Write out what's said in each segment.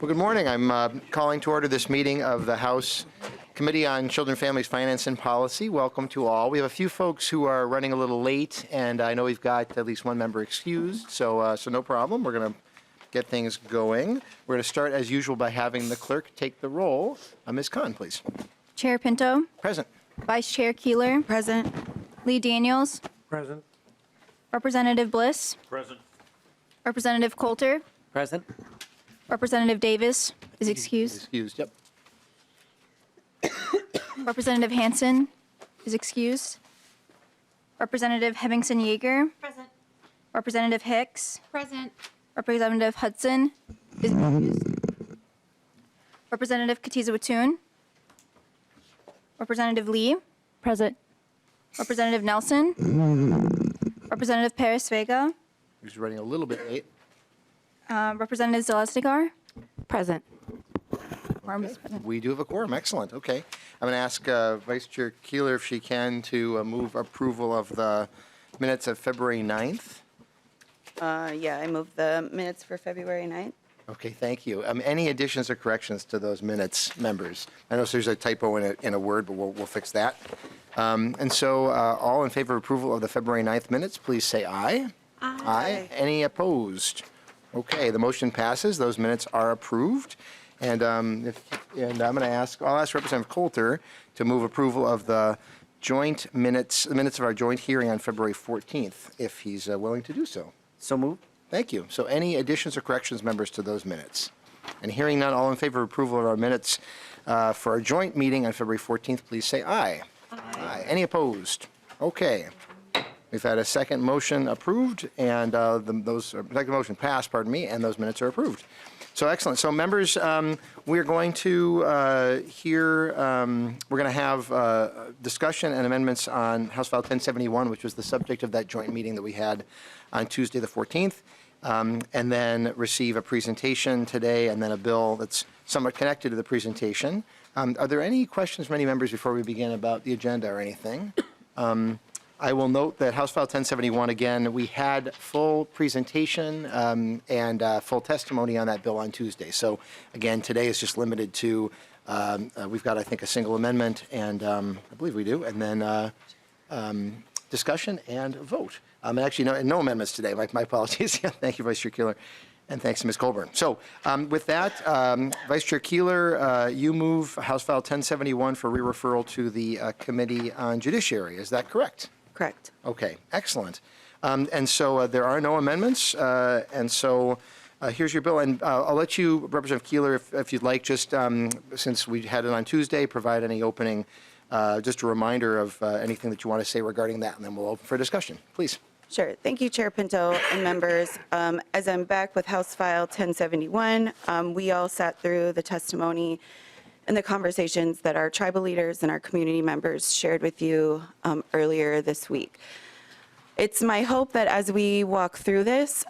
Well, good morning. I'm calling to order this meeting of the House Committee on Children, Families, Finance, and Policy. Welcome to all. We have a few folks who are running a little late, and I know we've got at least one member excused, so no problem. We're going to get things going. We're going to start, as usual, by having the clerk take the roll. Ms. Khan, please. Chair Pinto. Present. Vice Chair Keeler. Present. Lee Daniels. Present. Representative Bliss. Present. Representative Coulter. Present. Representative Davis is excused. Excused, yep. Representative Hanson is excused. Representative Hemmingson Yeager. Present. Representative Hicks. Present. Representative Hudson is excused. Representative Katiza-Wattoon. Representative Lee. Present. Representative Nelson. Representative Perez Vega. Who's running a little bit late. Representative Zelaznigar. Present. Quorum is present. We do have a quorum. Excellent. Okay. I'm going to ask Vice Chair Keeler if she can to move approval of the minutes of February 9th. Yeah, I move the minutes for February 9th. Okay, thank you. Any additions or corrections to those minutes, members? I know there's a typo in a word, but we'll fix that. And so all in favor of approval of the February 9th minutes, please say aye. Aye. Aye. Any opposed? Okay, the motion passes. Those minutes are approved. And I'm going to ask Representative Coulter to move approval of the joint minutes, the minutes of our joint hearing on February 14th, if he's willing to do so. So moved. Thank you. So any additions or corrections, members, to those minutes? And hearing none, all in favor of approval of our minutes for our joint meeting on February 14th, please say aye. Aye. Any opposed? Okay. We've had a second motion approved, and second motion passed, pardon me, and those minutes are approved. So excellent. So members, we're going to we're going to have discussion and amendments on House File 1071, which was the subject of that joint meeting that we had on Tuesday the 14th, and then receive a presentation today, and then a bill that's somewhat connected to the presentation. Are there any questions from any members before we begin about the agenda or anything? I will note that House File 1071, again, we had full presentation and full testimony on that bill on Tuesday. So, again, today is just limited to, we've got, I think, a single amendment, and I believe we do, and then discussion and vote. Actually, no amendments today. My apologies. Thank you, Vice Chair Keeler, and thanks to Ms. Colburn. So, with that, Vice Chair Keeler, you move House File 1071 for re-referral to the Committee on Judiciary. Is that correct? Correct. Okay, excellent. And so there are no amendments, and so here's your bill. And I'll let you, Representative Keeler, if you'd like, just since we had it on Tuesday, provide any opening, just a reminder of anything that you want to say regarding that, and then we'll open for discussion. Please. Sure. Thank you, Chair Pinto and members. As I'm back with House File 1071, we all sat through the testimony and the conversations that our tribal leaders and our community members shared with you earlier this week. It's my hope that as we walk through this,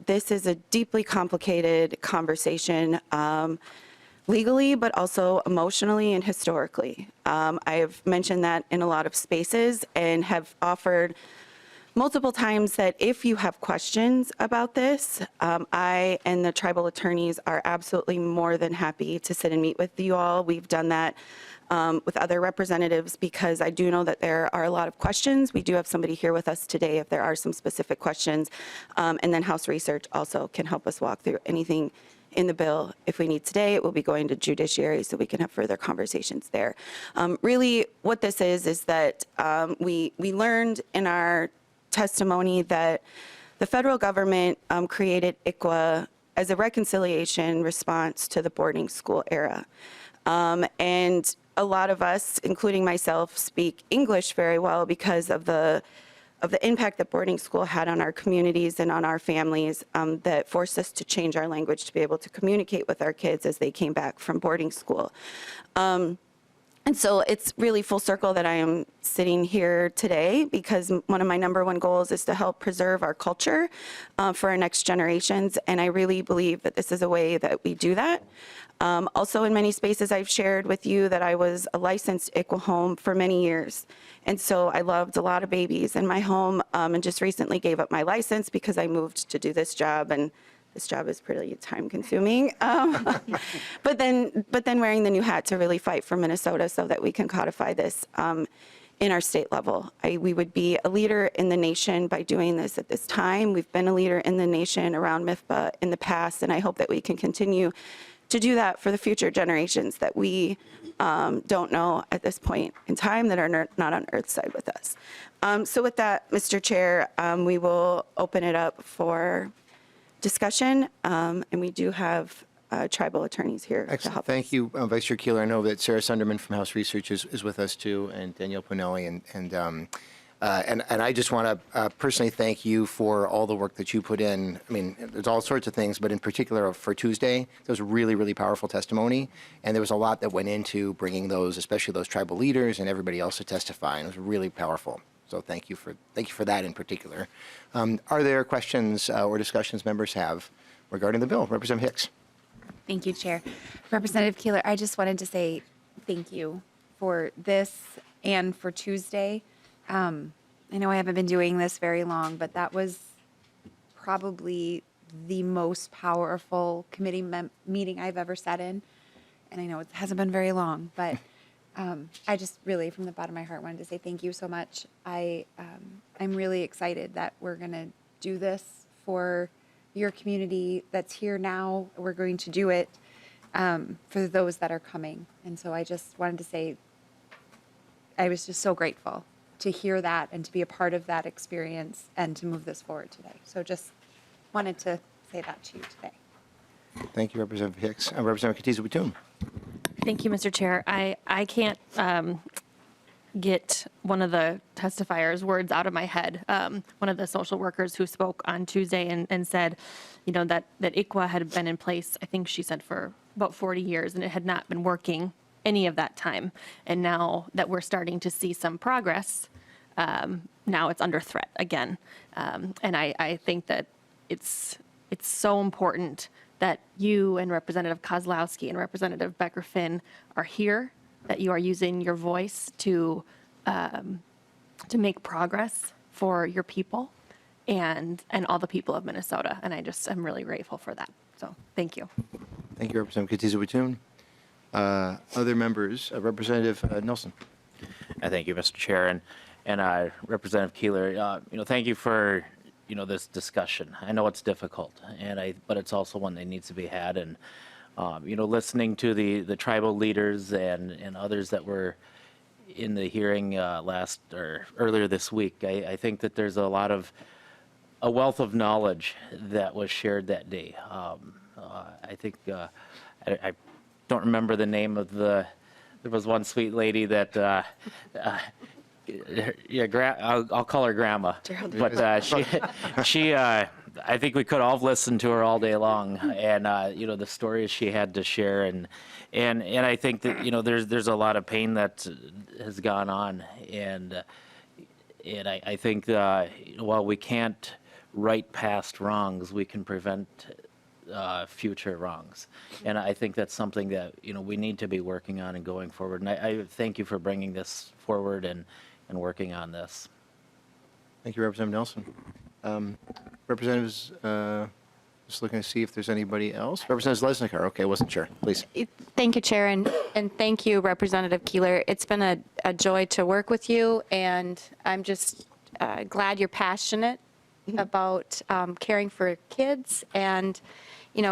this is a deeply complicated conversation legally, but also emotionally and historically. I have mentioned that in a lot of spaces and have offered multiple times that if you have questions about this, I and the tribal attorneys are absolutely more than happy to sit and meet with you all. We've done that with other representatives because I do know that there are a lot of questions. We do have somebody here with us today if there are some specific questions. And then House Research also can help us walk through anything in the bill. If we need today, it will be going to Judiciary so we can have further conversations there. Really, what this is that we learned in our testimony that the federal government created ICWA as a reconciliation response to the boarding school era. And a lot of us, including myself, speak English very well because of the impact that boarding school had on our communities and on our families that forced us to change our language to be able to communicate with our kids as they came back from boarding school. And so it's really full circle that I am sitting here today because one of my #1 goals is to help preserve our culture for our next generations. And I really believe that this is a way that we do that. Also in many spaces I've shared with you that I was a licensed ICWA home for many years. And so I loved a lot of babies in my home and just recently gave up my license because I moved to do this job and this job is pretty time-consuming. But then wearing the new hat to really fight for Minnesota so that we can codify this in our state level. We would be a leader in the nation by doing this at this time. We've been a leader in the nation around MIFPA in the past, and I hope that we can continue to do that for the future generations that we don't know at this point in time that are not on Earth's side with us. So with that, Mr. Chair, we will open it up for discussion, and we do have tribal attorneys here to Excellent. help Thank us. you, Vice Chair Keeler. I know that Sarah Sunderman from House Research is with us too, and Danielle Pinelli, and I just want to personally thank you for all the work that you put in. I mean, there's all sorts of things, but in particular for Tuesday, there was really, really powerful testimony, and there was a lot that went into bringing those, especially those tribal leaders and everybody else to testify, and it was really powerful. So thank you for that in particular. Are there questions or discussions members have regarding the bill? Representative Hicks. Thank you, Chair. Representative Keeler, I just wanted to say thank you for this and for Tuesday. I know I haven't been doing this very long, but that was probably the most powerful committee meeting I've ever sat in. And I know it hasn't been very long, but I just really, from the bottom of my heart, wanted to say thank you so much. I'm really excited that we're going to do this for your community that's here now. We're going to do it for those that are coming. And so I just wanted to say I was just so grateful to hear that and to be a part of that experience and to move this forward today. So just wanted to say that to you today. Thank you, Representative Hicks. Representative Katiza-Batum. Thank you, Mr. Chair. I can't get one of the testifiers' words out of my head. One of the social workers who spoke on Tuesday and said, you know, that ICWA had been in place, I think she said, for about 40 years, and it had not been working any of that time. And now that we're starting to see some progress, now it's under threat again. And I think that it's so important that you and Representative Kozlowski and Representative Becker-Finn are here, that you are using your voice to make progress for your people and all the people of Minnesota. And I'm really grateful for that. So thank you. Thank you, Representative Katiza-Batum. Other members, Representative Nelson. Thank you, Mr. Chair, and Representative Keeler. Thank you for this discussion. I know it's difficult, but it's also one that needs to be had. And listening to the tribal leaders and others that were in the hearing earlier this week, I think that there's a wealth of knowledge that was shared that day. I think I don't remember the name of there was one sweet lady that I'll call her Grandma, but she I think we could all have listened to her all day long, and the stories she had to share, and I think that there's a lot of pain that has gone on, and I think while we can't right past wrongs, we can prevent future wrongs, and I think that's something that we need to be working on and going forward. And I thank you for bringing this forward and working on this. Thank you, Representative Nelson. Representatives, just looking to see if there's anybody else. Representative Lesniker, okay, wasn't sure. Please. Thank you, Chair, and thank you, Representative Keeler. It's been a joy to work with you, and I'm just glad you're passionate about caring for kids and,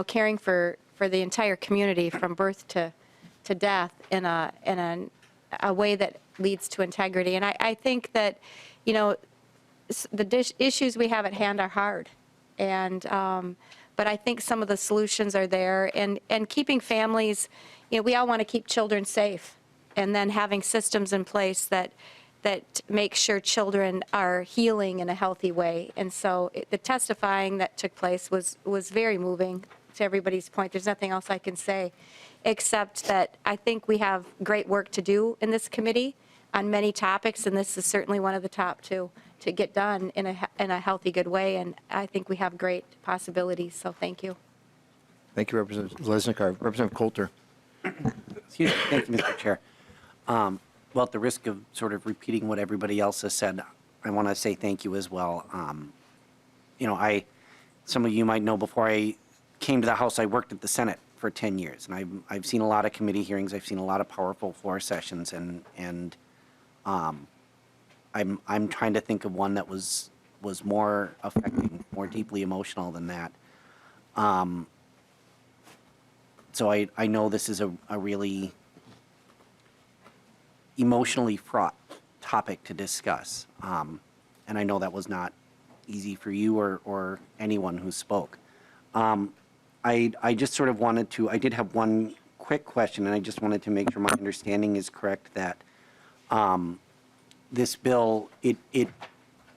caring for the entire community from birth to death in a way that leads to integrity. And I think that, the issues we have at hand are hard, but I think some of the solutions are there, and keeping families, we all want to keep children safe, and then having systems in place that make sure children are healing in a healthy way. And so the testifying that took place was very moving, to everybody's point. There's nothing else I can say, except that I think we have great work to do in this committee on many topics, and this is certainly one of the top two to get done in a healthy, good way. And I think we have great possibilities, so thank you. Thank you, Representative Lesniker. Representative Coulter. Excuse me. Thank you, Mr. Chair. Well, at the risk of sort of repeating what everybody else has said, I want to say thank you as well. Some of you might know before I came to the House, I worked at the Senate for 10 years, and I've seen a lot of committee hearings. I've seen a lot of powerful floor sessions, and I'm trying to think of one that was more affecting, more deeply emotional than that. So I know this is a really emotionally fraught topic to discuss, and I know that was not easy for you or anyone who spoke. I just sort of wanted to, I did have one quick question, and I just wanted to make sure my understanding is correct that this bill, it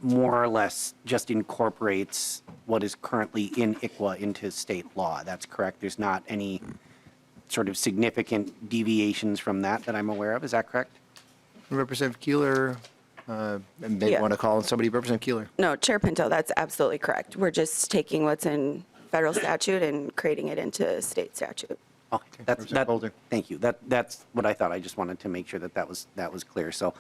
more or less just incorporates what is currently in ICWA into state law. That's correct? There's not any sort of significant deviations from that I'm aware of. Is that correct? Representative Keeler, and maybe Yeah. want to call on somebody. Representative Keeler. No, Chair Pinto, that's absolutely correct. We're just taking what's in federal statute and creating it into state statute. Okay, Representative Bolden. thank you. That's what I thought. I just wanted to make sure that was clear. So,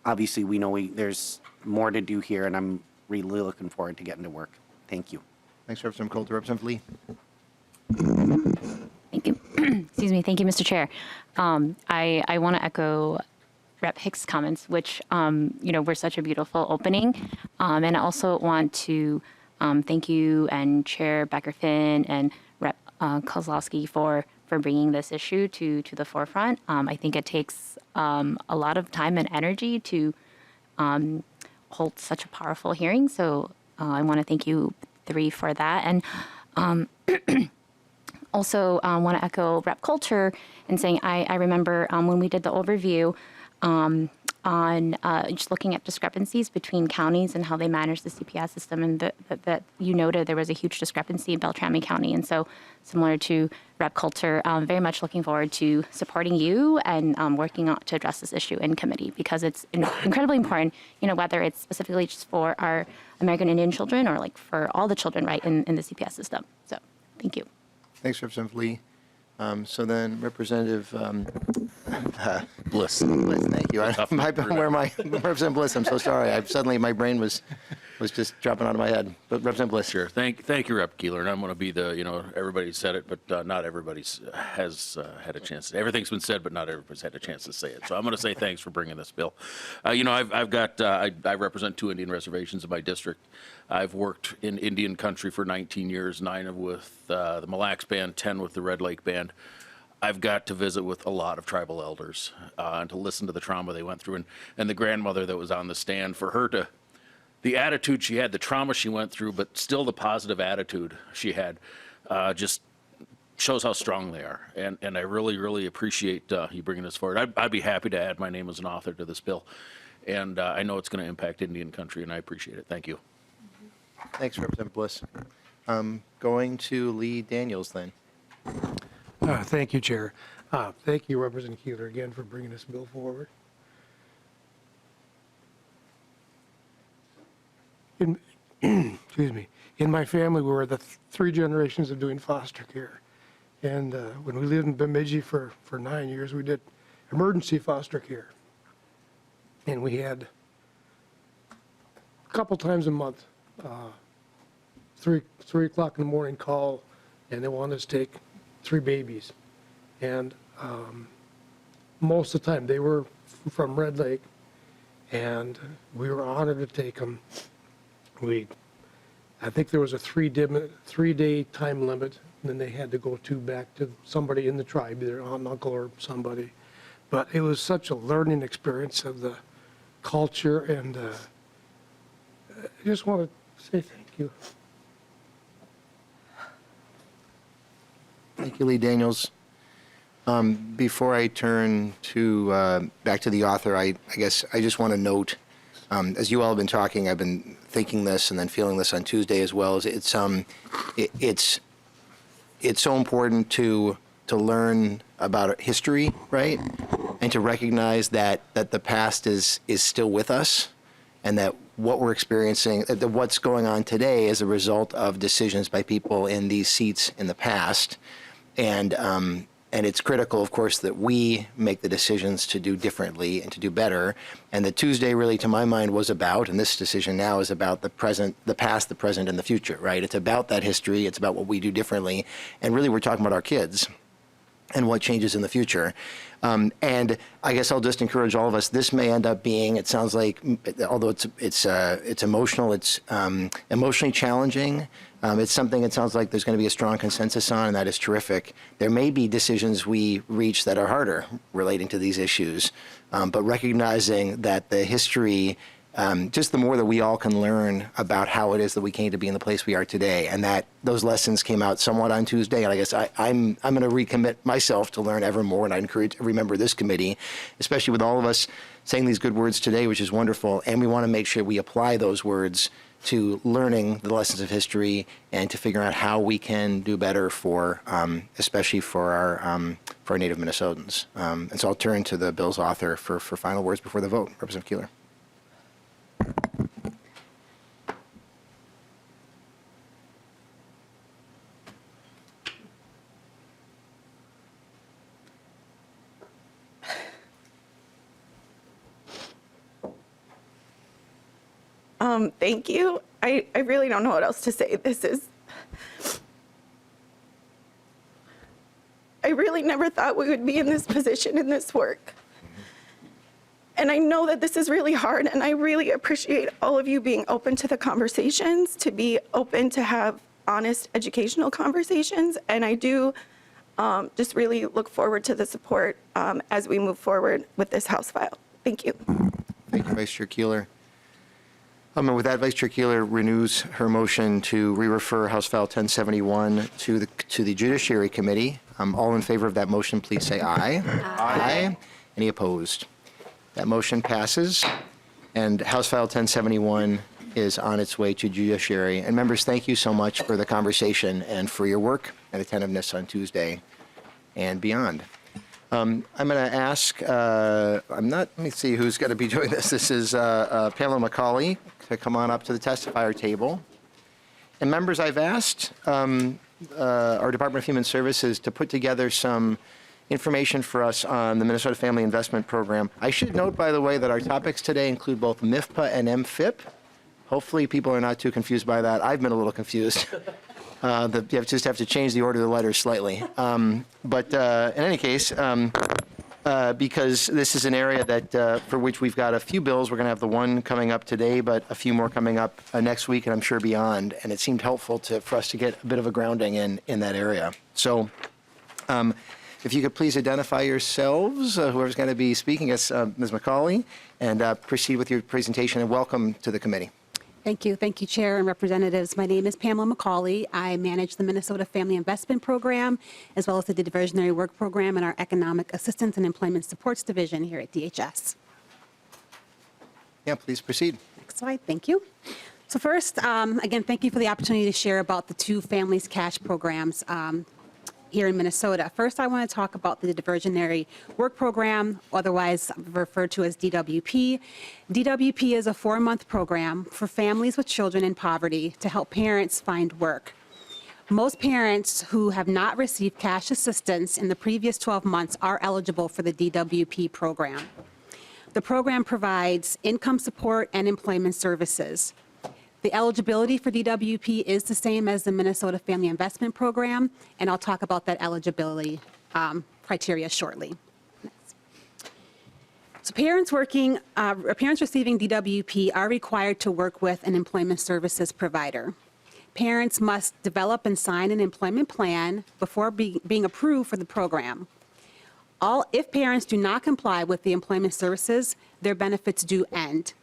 obviously, we know there's more to do here, and I'm really looking forward to getting to work. Thank you. Thanks, Representative Coulter. Representative Lee. Thank you. Excuse me. Thank you, Mr. Chair. I want to echo Rep. Hicks' comments, which, were such a beautiful opening. And I also want to thank you and Chair Becker-Finn and Rep. Kozlowski for bringing this issue to the forefront. I think it takes a lot of time and energy to hold such a powerful hearing. So I want to thank you three for that. And also want to echo Rep. Coulter in saying I remember when we did the overview on just looking at discrepancies between counties and how they manage the CPS system, and that you noted there was a huge discrepancy in Beltrami County. And so similar to Rep. Coulter, very much looking forward to supporting you and working on to address this issue in committee, because it's incredibly important, whether it's specifically just for our American Indian children or like for all the children, right, in the CPS system. So thank you. Thanks, Representative Lee. So then, Representative Bliss. Bliss, thank you. Where am I? Representative Bliss, I'm so sorry. Suddenly, my brain was just dropping out of my head. But Representative Bliss. Sure. Thank you, Rep. Keeler. And I'm going to be everybody said it, but not everybody has had a chance. Everything's been said, but not everybody's had a chance to say it. So I'm going to say thanks for bringing this bill. I've got, I represent 2 Indian reservations in my district. I've worked in Indian country for 19 years, 9 with the Mille Lacs Band, 10 with the Red Lake Band. I've got to visit with a lot of tribal elders and to listen to the trauma they went through. And the grandmother that was on the stand, for her the attitude she had, the trauma she went through, but still the positive attitude she had, just shows how strong they are. And I really, really appreciate you bringing this forward. I'd be happy to add my name as an author to this bill. And I know it's going to impact Indian country, and I appreciate it. Thank you. Thanks, Representative Bliss. Going to Lee Daniels then. Thank you, Chair. Thank you, Representative Keeler, again for bringing this bill forward. Excuse me. In my family, we were the 3 generations of doing foster care. And when we lived in Bemidji for 9 years, we did emergency foster care. And we had a couple times a month, 3 o'clock in the morning call, and they wanted us to take 3 babies. And most of the time they were from Red Lake, and we were honored to take them. I think there was a 3-day time limit, and then they had to go back to somebody in the tribe, either aunt, uncle, or somebody. But it was such a learning experience of the culture, and I just want to say thank you. Thank you, Lee Daniels. Before I turn to back to the author, I guess I just want to note, as you all have been talking, I've been thinking this and then feeling this on Tuesday as well. It's so important to learn about history, right, and to recognize that the past is still with us, and that what we're experiencing, that what's going on today is a result of decisions by people in these seats in the past. And And it's critical, of course, that we make the decisions to do differently and to do better. And the Tuesday really, to my mind, was about, and this decision now is about the present, the past, the present, and the future, right? It's about that history. It's about what we do differently. And really, we're talking about our kids and what changes in the future. And I guess I'll just encourage all of us, this may end up being, it sounds like, although it's emotional, it's emotionally challenging, it's something it sounds like there's going to be a strong consensus on, and that is terrific. There may be decisions we reach that are harder relating to these issues, but recognizing that the history, just the more that we all can learn about how it is that we came to be in the place we are today, and that those lessons came out somewhat on Tuesday, and I guess I'm going to recommit myself to learn ever more, and I encourage every member of this committee, especially with all of us saying these good words today, which is wonderful, and we want to make sure we apply those words to learning the lessons of history and to figuring out how we can do better for, especially for our native Minnesotans. And so I'll turn to the bill's author for final words before the vote. Representative Keeler. Thank you. I really don't know what else to say. I really never thought we would be in this position in this work. And I know that this is really hard, and I really appreciate all of you being open to the conversations, to be open to have honest educational conversations. And I do just really look forward to the support as we move forward with this House file. Thank you. Thank you, Vice Chair Keeler. And with that, Vice Chair Keeler renews her motion to re-refer House File 1071 to the Judiciary Committee. All in favor of that motion, please say aye. Aye. Any opposed? That motion passes, and House File 1071 is on its way to Judiciary. And members, thank you so much for the conversation and for your work and attentiveness on Tuesday and beyond. I'm going to ask, let me see who's going to be doing this. This is Pamela McCauley to come on up to the testifier table. And members, I've asked our Department of Human Services to put together some information for us on the Minnesota Family Investment Program. I should note, by the way, that our topics today include both MIFPA and MFIP. Hopefully people are not too confused by that. I've been a little confused. You just have to change the order of the letters slightly. But in any case, because this is an area that for which we've got a few bills. We're going to have the one coming up today, but a few more coming up next week, and I'm sure beyond. And it seemed helpful for us to get a bit of a grounding in that area. So if you could please identify yourselves, whoever's going to be speaking, as Ms. McCauley, and proceed with your presentation, and welcome to the committee. Thank you. Thank you, Chair and Representatives. My name is Pamela McCauley. I manage the Minnesota Family Investment Program, as well as the Diversionary Work Program in our Economic Assistance and Employment Supports Division here at DHS. Yeah, please proceed. Next slide. Thank you. So first, again, thank you for the opportunity to share about the two Families Cash programs here in Minnesota. First, I want to talk about the Diversionary Work Program, otherwise referred to as DWP. DWP is a 4-month program for families with children in poverty to help parents find work. Most parents who have not received cash assistance in the previous 12 months are eligible for the DWP program. The program provides income support and employment services. The eligibility for DWP is the same as the Minnesota Family Investment Program, and I'll talk about that eligibility criteria shortly. Next. So parents receiving DWP are required to work with an employment services provider. Parents must develop and sign an employment plan before being approved for the program. If parents do not comply with the employment services, their benefits do end.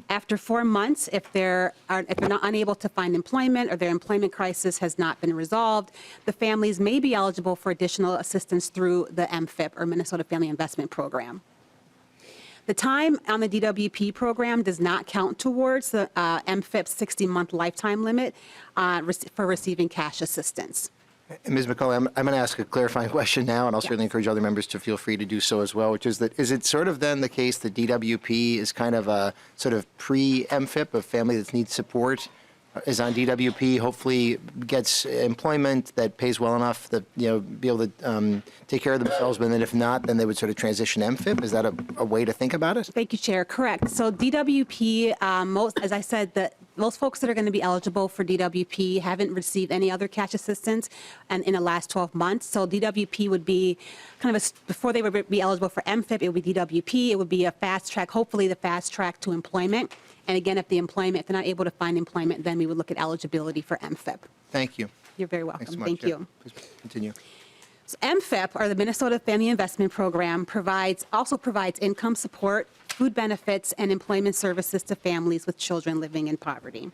After 4 months, if they're not unable to find employment or their employment crisis has not been resolved, the families may be eligible for additional assistance through the MFIP, or Minnesota Family Investment Program. The time on the DWP program does not count towards the MFIP's 60-month lifetime limit for receiving cash assistance. Ms. McCauley, I'm going to ask a clarifying question now, and I'll certainly encourage other members to feel free to do so as well, which is that, is it sort of then the case that DWP is kind of a sort of pre-MFIP, a family that needs support is on DWP, hopefully gets employment that pays well enough that, be able to take care of themselves, but then if not, then they would sort of transition MFIP? Is that a way to think about it? Thank you, Chair. Correct. So DWP, as I said, most folks that are going to be eligible for DWP haven't received any other cash assistance in the last 12 months. So DWP would be kind of before they would be eligible for MFIP, it would be DWP. It would be a fast track, hopefully the fast track to employment. And again, if they're not able to find employment, then we would look at eligibility for MFIP. Thank you. You're very welcome. Thanks so much, Thank Chair. you. Please continue. So MFIP, or the Minnesota Family Investment Program, also provides income support, food benefits, and employment services to families with children living in poverty.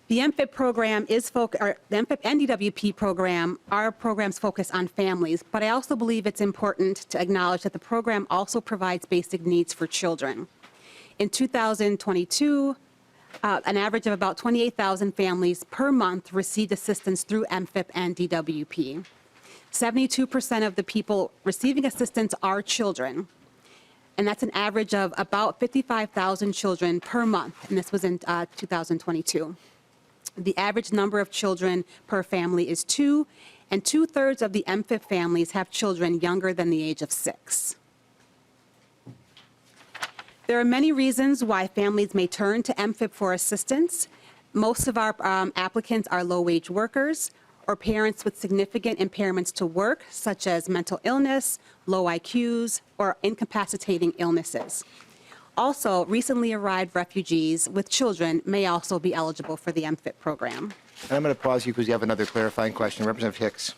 The MFIP program the MFIP and DWP program are programs focused on families, but I also believe it's important to acknowledge that the program also provides basic needs for children. In 2022, an average of about 28,000 families per month received assistance through MFIP and DWP. 72% of the people receiving assistance are children, and that's an average of about 55,000 children per month, and this was in 2022. The average number of children per family is 2, and 2/3 of the MFIP families have children younger than the age of 6. There are many reasons why families may turn to MFIP for assistance. Most of our applicants are low-wage workers or parents with significant impairments to work, such as mental illness, low IQs, or incapacitating illnesses. Also, recently arrived refugees with children may also be eligible for the MFIP program. And I'm going to pause you because you have another clarifying question. Representative Hicks.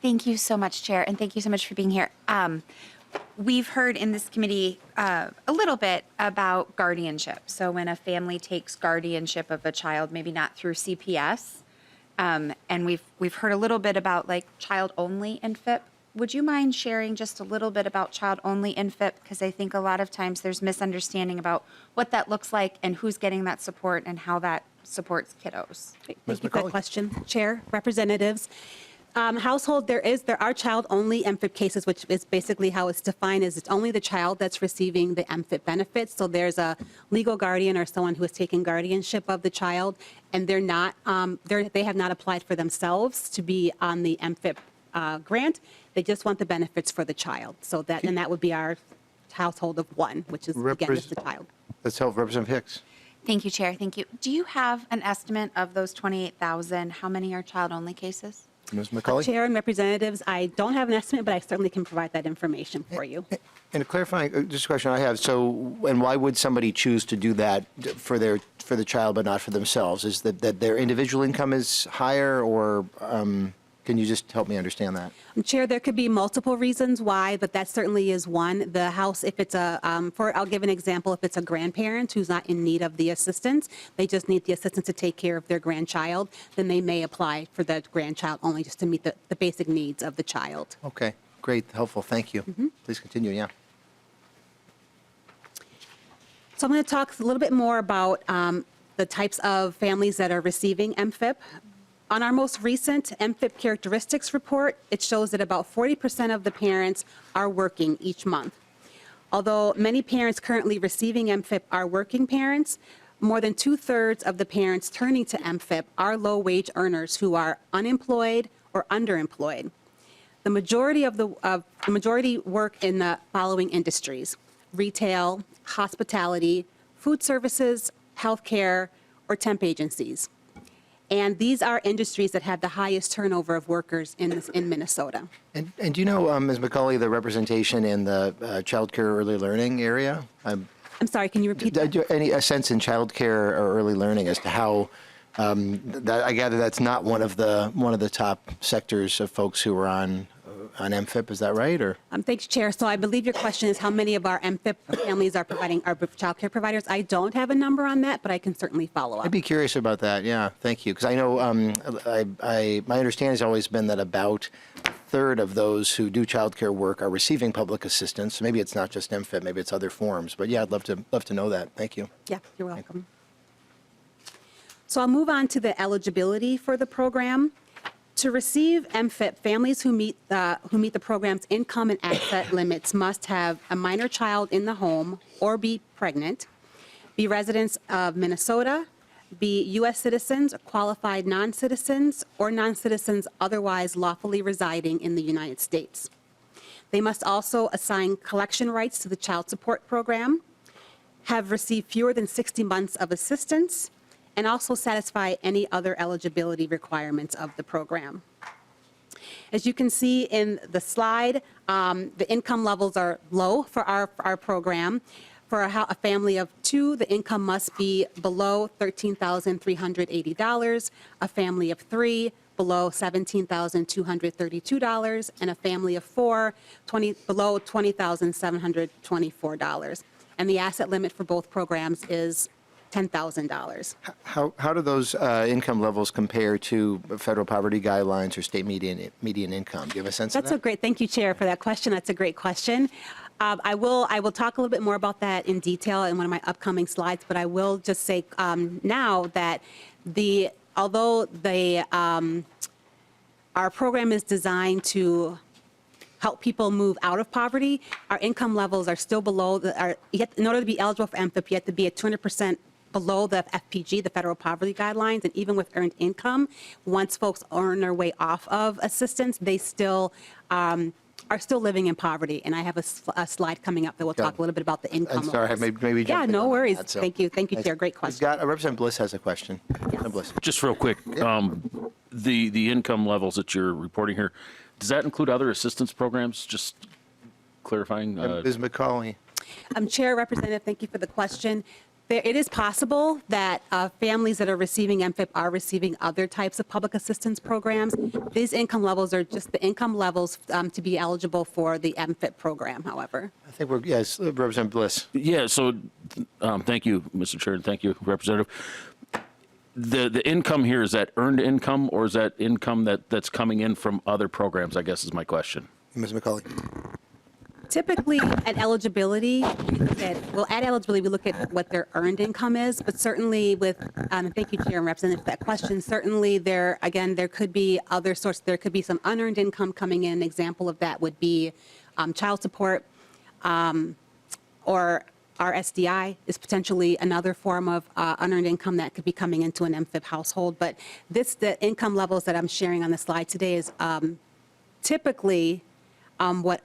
Thank you so much, Chair, and thank you so much for being here. We've heard in this committee a little bit about guardianship. So when a family takes guardianship of a child, maybe not through CPS, and we've heard a little bit about like child-only MFIP. Would you mind sharing just a little bit about child-only MFIP? Because I think a lot of times there's misunderstanding about what that looks like and who's getting that support and how that supports kiddos. Ms. Thank you for that question, Chair, representatives. There are child-only MFIP cases, which is basically how it's defined, is it's only the child that's receiving the MFIP benefits. So there's a legal guardian or someone who is taking guardianship of the child, and they have not applied for themselves to be on the MFIP grant. They just want the benefits for the child. So that would be our household of one, which is, again, just the child. Let's help Representative Hicks. Thank you, Chair. Thank you. Do you have an estimate of those 28,000? How many are child-only cases? Ms. McCauley? Chair and representatives, I don't have an estimate, but I certainly can provide that information for you. And a clarifying, just a question I have. So, and why would somebody choose to do that for the child but not for themselves? Is that their individual income is higher, or can you just help me understand that? Chair, there could be multiple reasons why, but that certainly is one. The house, if it's I'll give an example. If it's a grandparent who's not in need of the assistance, they just need the assistance to take care of their grandchild, then they may apply for the grandchild only just to meet the basic needs of the child. Okay, great, helpful, thank you. Please continue, yeah. So I'm going to talk a little bit more about the types of families that are receiving MFIP. On our most recent MFIP characteristics report, it shows that about 40% of the parents are working each month. Although many parents currently receiving MFIP are working parents, more than 2/3 of the parents turning to MFIP are low-wage earners who are unemployed or underemployed. The majority work in the following industries: retail, hospitality, food services, healthcare, or temp agencies. And these are industries that have the highest turnover of workers in Minnesota. And do you know, Ms. McCauley, the representation in the child care early learning area? I'm sorry, can you repeat that? A sense in child care or early learning as to how, I gather that's not one of the top sectors of folks who are on MFIP, is that right? Or Thanks, Chair. So I believe your question is how many of our MFIP families are child care providers. I don't have a number on that, but I can certainly follow up. I'd be curious about that, yeah, thank you. Because I know, my understanding has always been that about a third of those who do child care work are receiving public assistance. Maybe it's not just MFIP, maybe it's other forms. But yeah, I'd love to know that. Thank you. Yeah, you're welcome. So I'll move on to the eligibility for the program. To receive MFIP, families who meet the program's income and asset limits must have a minor child in the home or be pregnant. be residents of Minnesota, be U.S. citizens, qualified non-citizens, or non-citizens otherwise lawfully residing in the United States. They must also assign collection rights to the child support program, have received fewer than 60 months of assistance, and also satisfy any other eligibility requirements of the program. As you can see in the slide, the income levels are low for our program. For a family of 2, the income must be below $13,380, a family of 3 below $17,232, and a family of 4 below $20,724. And the asset limit for both programs is $10,000. How do those income levels compare to federal poverty guidelines or state median income? Do you have a sense of that? That's a great, thank you, Chair, for that question. That's a great question. I will talk a little bit more about that in detail in one of my upcoming slides, but I will just say now that although our program is designed to help people move out of poverty, our income levels are still below, in order to be eligible for MFIP, you have to be at 200% below the FPG, the federal poverty guidelines, and even with earned income, once folks earn their way off of assistance, they still are still living in poverty. And I have a slide coming up that will talk a little bit about the income. I'm sorry, levels. maybe Yeah, jump in no on worries. that, so- Thank you, Chair. Great question. Representative Bliss has a question. Representative Bliss. Just real quick, the income levels that you're reporting here, does that include other assistance programs? Just clarifying. Ms. McCauley. Chair, Representative, thank you for the question. It is possible that families that are receiving MFIP are receiving other types of public assistance programs. These income levels are just the income levels to be eligible for the MFIP program, however. I think yes, Representative Bliss. Yeah, so thank you, Mr. Chair, and thank you, Representative. The income here, is that earned income or is that income that's coming in from other programs, I guess is my question. Ms. McCauley. Typically, at eligibility, at eligibility, we look at what their earned income is, but certainly with, thank you, Chair and Representative, for that question. Certainly, there could be other sources. There could be some unearned income coming in. An example of that would be child support, or RSDI is potentially another form of unearned income that could be coming into an MFIP household. But the income levels that I'm sharing on the slide today is typically what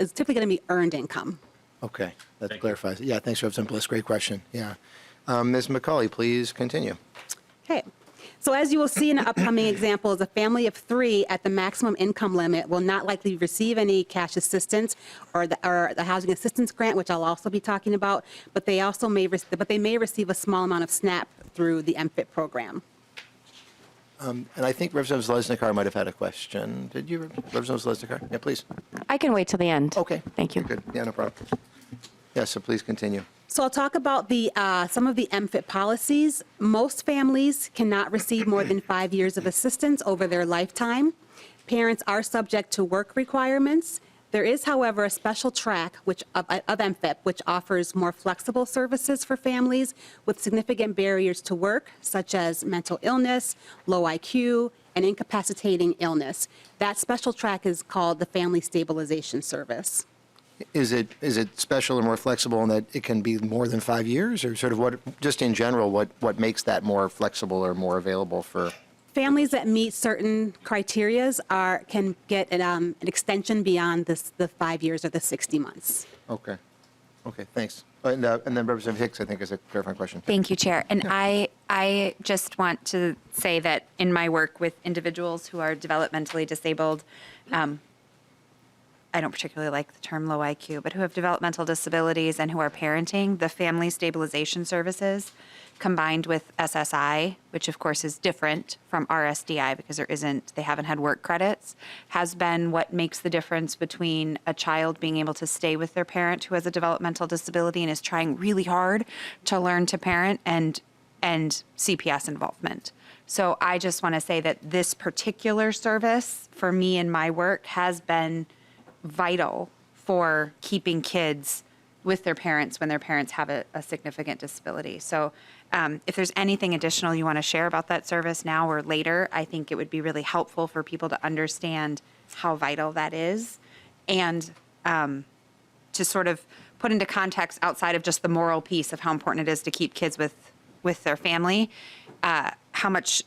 is typically going to be earned income. Okay, that clarifies it. Yeah, thanks, Representative Bliss. Great question. Yeah. Ms. McCauley, please continue. Okay. So as you will see in the upcoming examples, a family of 3 at the maximum income limit will not likely receive any cash assistance or the housing assistance grant, which I'll also be talking about, but they may receive a small amount of SNAP through the MFIP program. And I think Representative Zalesnikar might have had a question. Did you, Representative Zalesnikar? Yeah, please. I can wait till the end. Okay. Thank you. Good. Yeah, no problem. Yeah, so please continue. So I'll talk about some of the MFIP policies. Most families cannot receive more than 5 years of assistance over their lifetime. Parents are subject to work requirements. There is, however, a special track of MFIP, which offers more flexible services for families with significant barriers to work, such as mental illness, low IQ, and incapacitating illness. That special track is called the Family Stabilization Service. Is it special or more flexible in that it can be more than 5 years, or sort of just in general, what makes that more flexible or more available for? Families that meet certain criterias can get an extension beyond the 5 years or the 60 months. Okay. Okay, thanks. And then Representative Hicks, I think, has a clarifying question. Thank you, Chair. And I just want to say that in my work with individuals who are developmentally disabled, I don't particularly like the term low IQ, but who have developmental disabilities and who are parenting, the Family Stabilization Services combined with SSI, which of course is different from RSDI because they haven't had work credits, has been what makes the difference between a child being able to stay with their parent who has a developmental disability and is trying really hard to learn to parent and CPS involvement. So I just want to say that this particular service for me in my work has been vital for keeping kids with their parents when their parents have a significant disability. So if there's anything additional you want to share about that service now or later, I think it would be really helpful for people to understand how vital that is and to sort of put into context outside of just the moral piece of how important it is to keep kids with their family, how much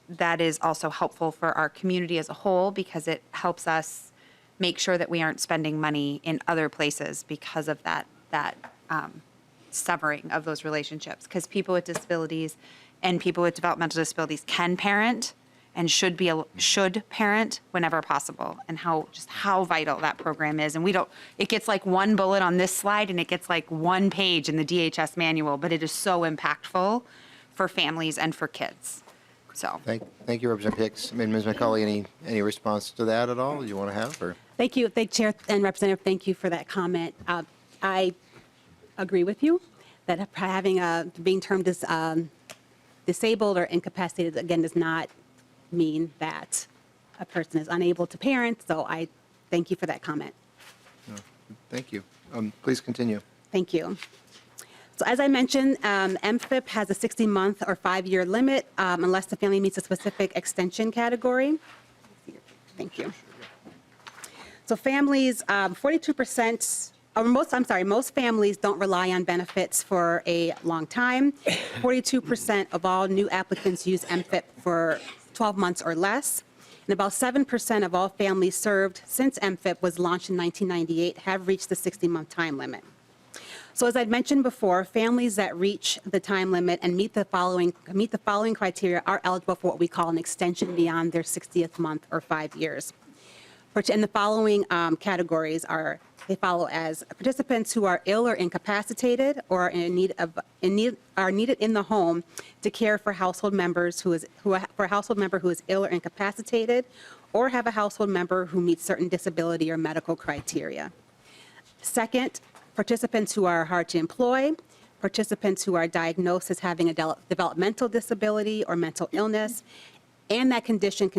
that is also helpful for our community as a whole, because it helps us make sure that we aren't spending money in other places because of that severing of those relationships. Because people with disabilities and people with developmental disabilities can parent and should parent whenever possible, and how vital that program is. And it gets like one bullet on this slide and it gets like one page in the DHS manual, but it is so impactful for families and for kids. So. Thank you, Representative Hicks. I mean, Ms. McCauley, any response to that at all you want to have? Or? Thank you, Chair and Representative. Thank you for that comment. I agree with you that being termed as disabled or incapacitated, again, does not mean that a person is unable to parent. So I thank you for that comment. No, thank you. Please continue. Thank you. So as I mentioned, MFIP has a 60-month or 5-year limit unless the family meets a specific extension category. Thank you. So families, 42%, or most families don't rely on benefits for a long time. 42% of all new applicants use MFIP for 12 months or less. And about 7% of all families served since MFIP was launched in 1998 have reached the 60-month time limit. So as I'd mentioned before, families that reach the time limit and meet the following criteria are eligible for what we call an extension beyond their 60th month or 5 years. And the following categories follow as participants who are ill or incapacitated or are needed in the home to care for a household member who is ill or incapacitated, or have a household member who meets certain disability or medical criteria. Second, participants who are hard to employ, participants who are diagnosed as having a developmental disability or mental illness, and that condition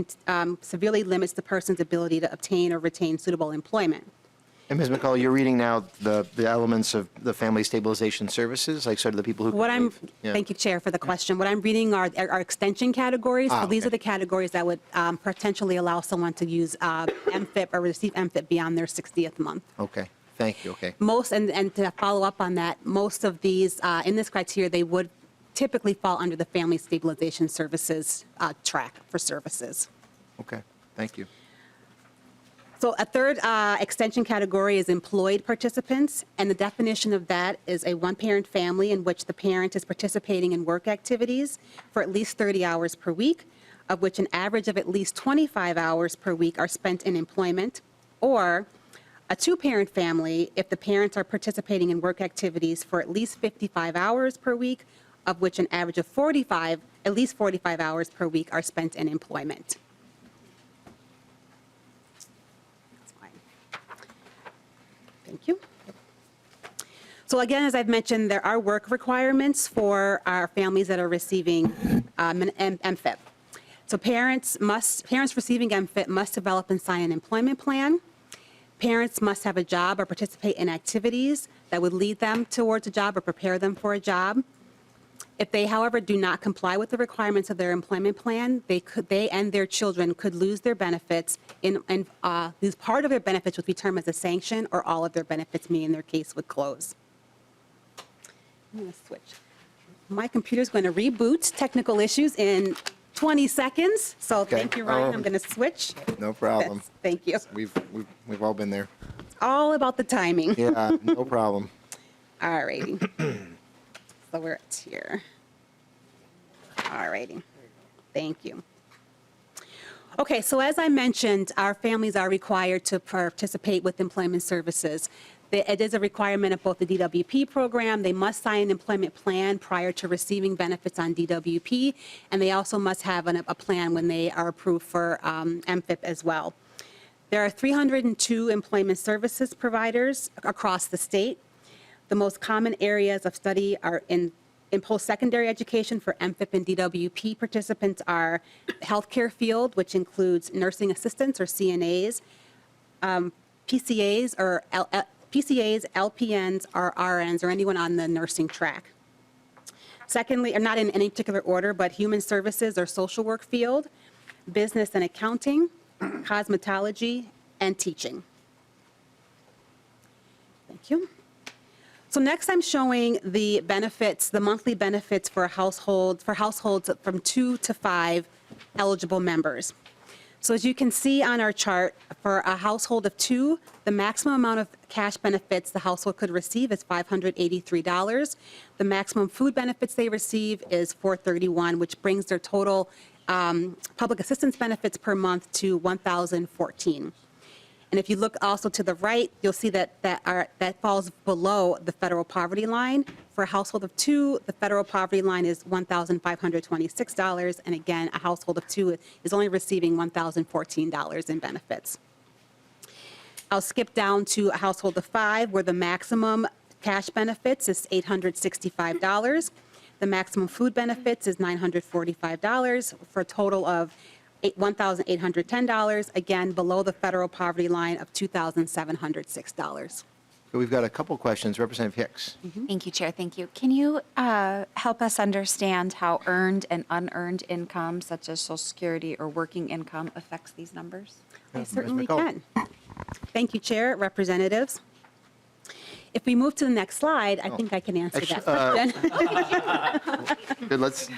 severely limits the person's ability to obtain or retain suitable employment. And Ms. McCauley, you're reading now the elements of the Family Stabilization Services, like sort of the people who. Thank you, Chair, for the question. What I'm reading are extension categories. So these are the categories that would potentially allow someone to use MFIP or receive MFIP beyond their 60th month. Okay. Thank you. Okay. And to follow up on that, most of these, in this criteria, they would typically fall under the Family Stabilization Services track for services. Okay. Thank you. So a third extension category is employed participants, and the definition of that is a one-parent family in which the parent is participating in work activities for at least 30 hours per week, of which an average of at least 25 hours per week are spent in employment, or a two-parent family if the parents are participating in work activities for at least 55 hours per week, of which an average of at least 45 hours per week are spent in employment. That's fine. Thank you. So again, as I've mentioned, there are work requirements for our families that are receiving MFIP. So parents receiving MFIP must develop and sign an employment plan. Parents must have a job or participate in activities that would lead them towards a job or prepare them for a job. If they, however, do not comply with the requirements of their employment plan, they and their children could lose their benefits and lose part of their benefits, which we term as a sanction, or all of their benefits, meaning their case would close. I'm going to switch. My computer's going to reboot technical issues in 20 seconds. So Thank you, Ryan. I'm going to switch. No problem. Yes, thank you. We've all been there. It's all about the timing. Yeah, no problem. All righty. So we're at here. All righty. Thank you. Okay, so as I mentioned, our families are required to participate with employment services. It is a requirement of both the DWP program. They must sign an employment plan prior to receiving benefits on DWP, and they also must have a plan when they are approved for MFIP as well. There are 302 employment services providers across the state. The most common areas of study are in post-secondary education for MFIP and DWP participants are healthcare field, which includes nursing assistants or CNAs, PCAs, LPNs, or RNs, or anyone on the nursing track. Secondly, or not in any particular order, but human services or social work field, business and accounting, cosmetology, and teaching. Thank you. So next I'm showing the benefits, the monthly benefits for households from 2 to 5 eligible members. So as you can see on our chart, for a household of 2, the maximum amount of cash benefits the household could receive is $583. The maximum food benefits they receive is $431, which brings their total public assistance benefits per month to $1,014. And if you look also to the right, you'll see that falls below the federal poverty line. For a household of 2, the federal poverty line is $1,526. And again, a household of 2 is only receiving $1,014 in benefits. I'll skip down to a household of 5, where the maximum cash benefits is $865. The maximum food benefits is $945 for a total of $1,810, again, below the federal poverty line of $2,706. So we've got a couple questions. Representative Hicks. Thank you, Chair. Thank you. Can you help us understand how earned and unearned income, such as Social Security or working income, affects these numbers? I certainly McCall. can. Question. Thank you, Chair, representatives. If we move to the next slide, I think I can answer that question. Good, let's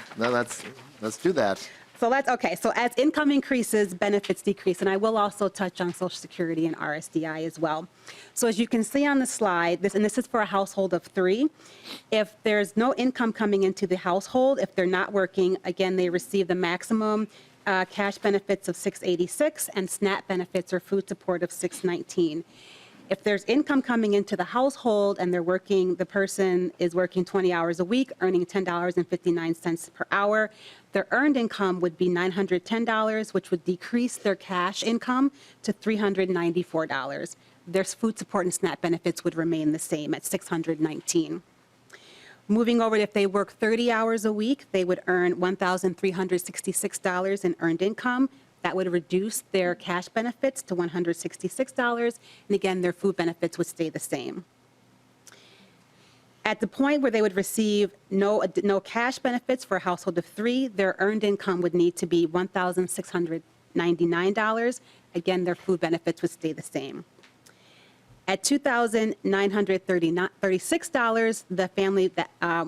do that. So that's okay. So as income increases, benefits decrease. And I will also touch on Social Security and RSDI as well. So as you can see on the slide, this is for a household of 3. If there's no income coming into the household, if they're not working, again, they receive the maximum cash benefits of $686 and SNAP benefits or food support of $619. If there's income coming into the household and the person is working 20 hours a week, earning $10.59 per hour, their earned income would be $910, which would decrease their cash income to $394. Their food support and SNAP benefits would remain the same at $619. Moving over, if they work 30 hours a week, they would earn $1,366 in earned income. That would reduce their cash benefits to $166, and again, their food benefits would stay the same. At the point where they would receive no cash benefits for a household of 3, their earned income would need to be $1,699. Again, their food benefits would stay the same. At $2,936, the family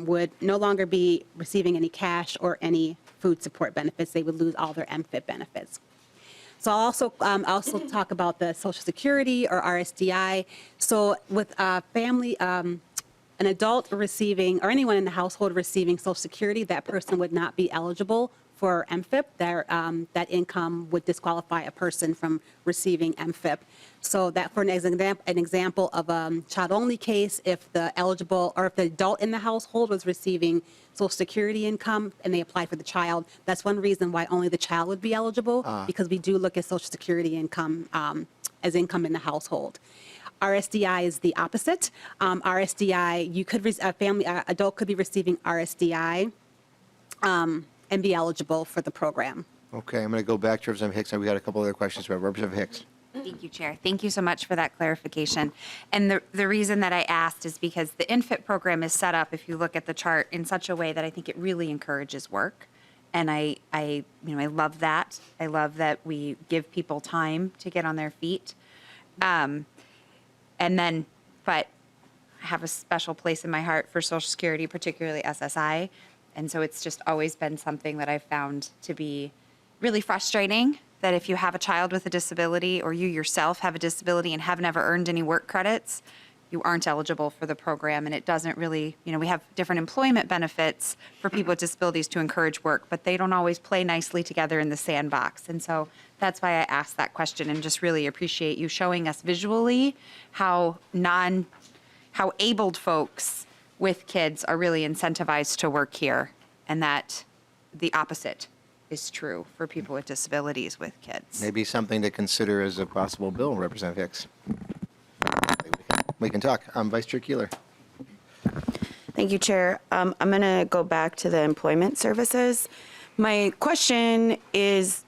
would no longer be receiving any cash or any food support benefits. They would lose all their MFIP benefits. So I'll also talk about the Social Security or RSDI. So with a family, an adult receiving, or anyone in the household receiving Social Security, that person would not be eligible for MFIP. That income would disqualify a person from receiving MFIP. So that, for an example of a child-only case, if the adult in the household was receiving Social Security income and they applied for the child, that's one reason why only the child would be eligible, because we do look at Social Security income as income in the household. RSDI is the opposite. RSDI, adult could be receiving RSDI and be eligible for the program. Okay, I'm going to go back to Representative Hicks, and we got a couple other questions about Representative Hicks. Thank you, Chair. Thank you so much for that clarification. And the reason that I asked is because the INFIT program is set up, if you look at the chart, in such a way that I think it really encourages work. And I love that. I love that we give people time to get on their feet. But I have a special place in my heart for Social Security, particularly SSI. And so it's just always been something that I've found to be really frustrating, that if you have a child with a disability or you yourself have a disability and have never earned any work credits, you aren't eligible for the program. And it doesn't really, we have different employment benefits for people with disabilities to encourage work, but they don't always play nicely together in the sandbox. And so that's why I asked that question, and just really appreciate you showing us visually how abled folks with kids are really incentivized to work here, and that the opposite is true for people with disabilities with kids. Maybe something to consider as a possible bill, Representative Hicks. We can talk. Vice Chair Keeler. Thank you, Chair. I'm going to go back to the employment services. My question is,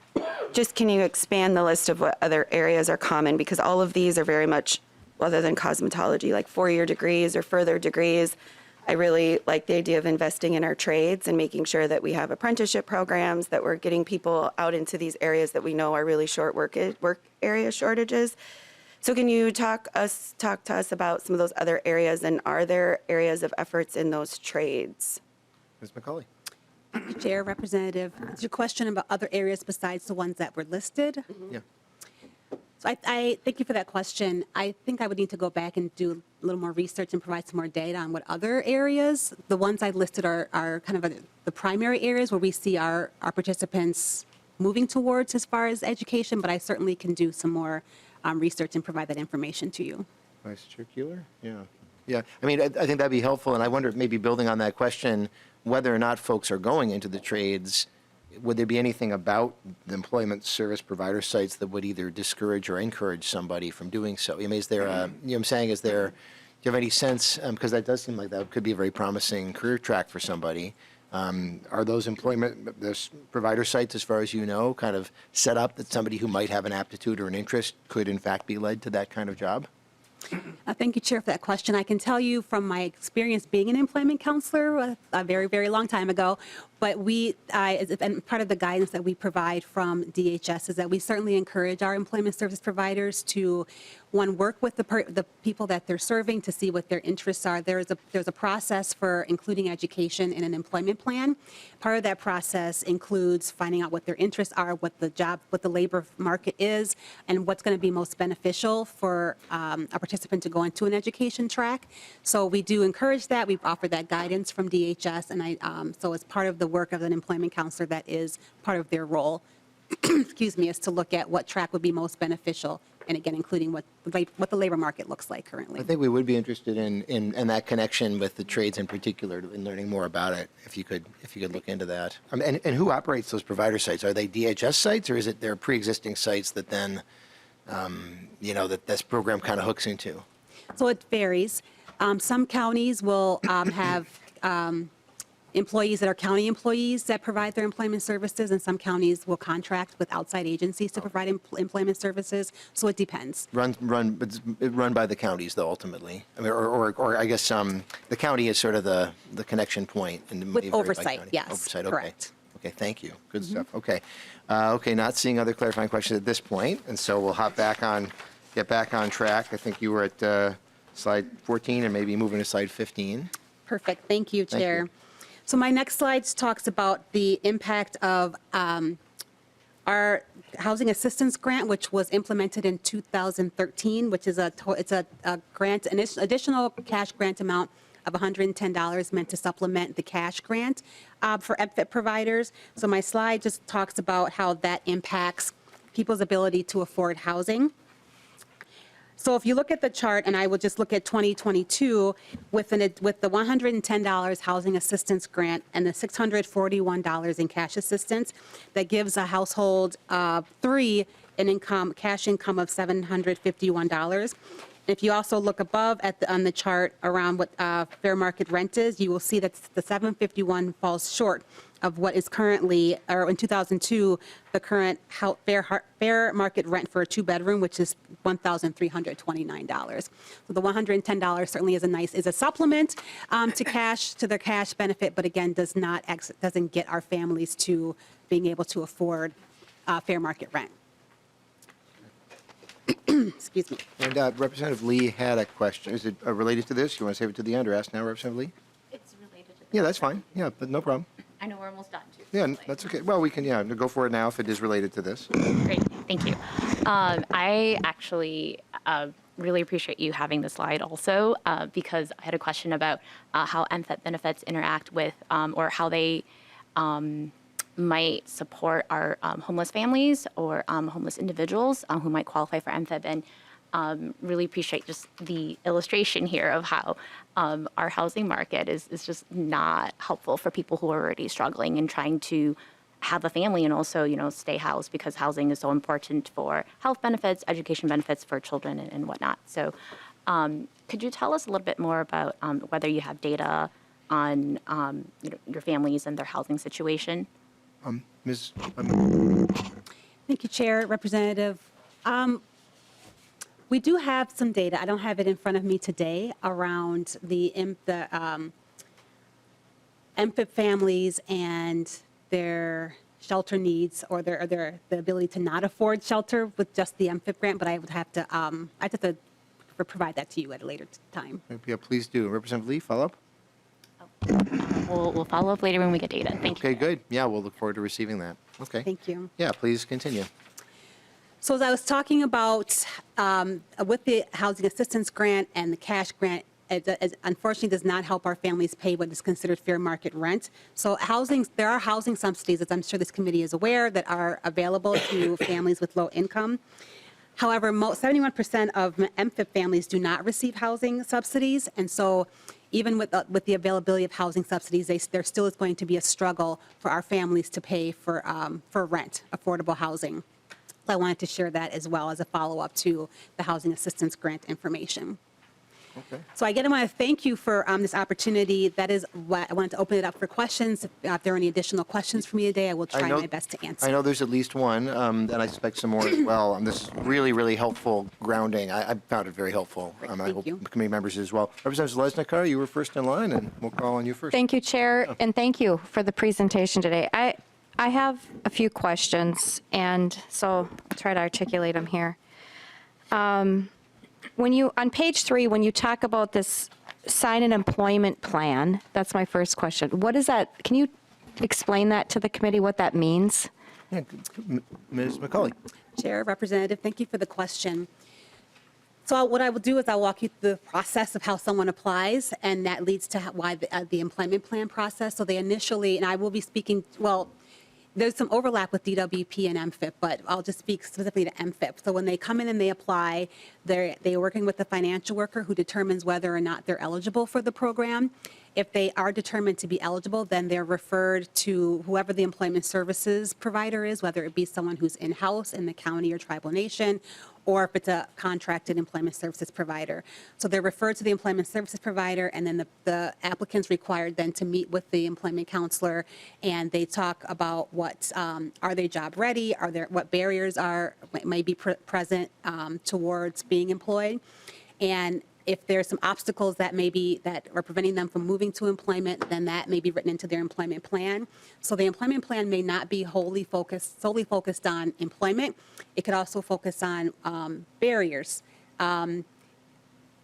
just can you expand the list of what other areas are common? Because all of these are very much, other than cosmetology, like 4-year degrees or further degrees. I really like the idea of investing in our trades and making sure that we have apprenticeship programs, that we're getting people out into these areas that we know are really short work area shortages. So can you talk to us about some of those other areas, and are there areas of efforts in those trades? Ms. McCauley? Chair, Representative, is your question about other areas besides the ones that were listed? Yeah. So I thank you for that question. I think I would need to go back and do a little more research and provide some more data on what other areas. The ones I listed are kind of the primary areas where we see our participants moving towards as far as education, but I certainly can do some more research and provide that information to you. Vice Chair Keeler? Yeah. Yeah, I mean, I think that'd be helpful, and I wonder if maybe building on that question, whether or not folks are going into the trades, would there be anything about the employment service provider sites that would either discourage or encourage somebody from doing so? I mean, is there, you know what I'm saying, do you have any sense, because that does seem like that could be a very promising career track for somebody. Are those those provider sites, as far as you know, kind of set up that somebody who might have an aptitude or an interest could in fact be led to that kind of job? Thank you, Chair, for that question. I can tell you from my experience being an employment counselor a very, very long time ago, but and part of the guidance that we provide from DHS is that we certainly encourage our employment service providers to, one, work with the people that they're serving to see what their interests are. There's a process for including education in an employment plan. Part of that process includes finding out what their interests are, what the labor market is, and what's going to be most beneficial for a participant to go into an education track. So we do encourage that. We've offered that guidance from DHS, and so as part of the work of an employment counselor, that is part of their role, excuse me, is to look at what track would be most beneficial, and again, including what the labor market looks like currently. I think we would be interested in that connection with the trades in particular, in learning more about it, if you could look into that. And who operates those provider sites? Are they DHS sites, or is it their pre-existing sites that then, that this program kind of hooks into? So it varies. Some counties will have employees that are county employees that provide their employment services, and some counties will contract with outside agencies to provide employment services. So it depends. Run by the counties, though, ultimately. I mean, or I guess the county is sort of the connection point. And With oversight, yes, oversight, okay. correct. Okay, thank you. Good stuff. Okay. Okay, not seeing other clarifying questions at this point, and so we'll get back on track. I think you were at slide 14 and maybe moving to slide 15. Perfect. Thank you, Chair. Thank you. So my next slide talks about the impact of our housing assistance grant, which was implemented in 2013, which is it's a grant, an additional cash grant amount of $110 meant to supplement the cash grant for EdFit providers. So my slide just talks about how that impacts people's ability to afford housing. So if you look at the chart, and I will just look at 2022, with the $110 housing assistance grant and the $641 in cash assistance, that gives a household 3 an cash income of $751. If you also look above on the chart around what fair market rent is, you will see that the $751 falls short of what is currently, or in 2002, the current fair market rent for a 2-bedroom, which is $1,329. So the $110 certainly is a supplement to their cash benefit, but again, doesn't get our families to being able to afford fair market rent. Excuse me. And Representative Lee had a question. Is it related to this? You want to save it to the end or ask now, Representative Lee? It's related to Yeah, that's fine. Yeah, but no problem. I know we're almost done, too. Yeah, that's okay. Well, we can, go for it now if it is related to this. Great, thank you. I actually really appreciate you having this slide also, because I had a question about how MFET benefits interact with, or how they might support our homeless families or homeless individuals who might qualify for MFEB, and really appreciate just the illustration here of how our housing market is just not helpful for people who are already struggling and trying to have a family and also, stay housed, because housing is so important for health benefits, education benefits for children and whatnot. So could you tell us a little bit more about whether you have data on your families and their housing situation? Ms. Thank you, Chair, Representative. We do have some data. I don't have it in front of me today around the MFIP families and their shelter needs or the ability to not afford shelter with just the MFIP grant, but I would have to, I'd have to provide that to you at a later time. Yeah, please do. Representative Lee, follow up? We'll follow up later when we get data. Thank you. Okay, good. Yeah, we'll look forward to receiving that. Okay. Thank you. Yeah, please continue. So as I was talking about with the housing assistance grant and the cash grant, it unfortunately does not help our families pay what is considered fair market rent. So there are housing subsidies, as I'm sure this committee is aware, that are available to families with low income. However, 71% of MFIP families do not receive housing subsidies, and so even with the availability of housing subsidies, there still is going to be a struggle for our families to pay for rent, affordable housing. So I wanted to share that as well as a follow-up to the housing assistance grant information. Okay. So again, I want to thank you for this opportunity. That is what I wanted to open it up for questions. If there are any additional questions for me today, I will try my best to answer. I know there's at least one, and I expect some more as well. This is really, really helpful grounding. I found it very helpful. I hope you. committee members did as well. Representative Lesnikar, you were first in line, and we'll call on you first. Thank you, Chair, and thank you for the presentation today. I have a few questions, and so I'll try to articulate them here. On page 3, when you talk about this sign an employment plan, that's my first question. What is that? Can you explain that to the committee, what that means? Yeah, Ms. McCauley. Chair, Representative, thank you for the question. So what I will do is I'll walk you through the process of how someone applies, and that leads to why the employment plan process. So they initially, and I will be speaking, well, there's some overlap with DWP and MFIP, but I'll just speak specifically to MFIP. So when they come in and they apply, they're working with the financial worker who determines whether or not they're eligible for the program. If they are determined to be eligible, then they're referred to whoever the employment services provider is, whether it be someone who's in-house in the county or tribal nation, or if it's a contracted employment services provider. So they're referred to the employment services provider, and then the applicant's required then to meet with the employment counselor, and they talk about what, are they job ready, what barriers may be present towards being employed, and if there's some obstacles that are preventing them from moving to employment, then that may be written into their employment plan. So the employment plan may not be solely focused on employment. It could also focus on barriers,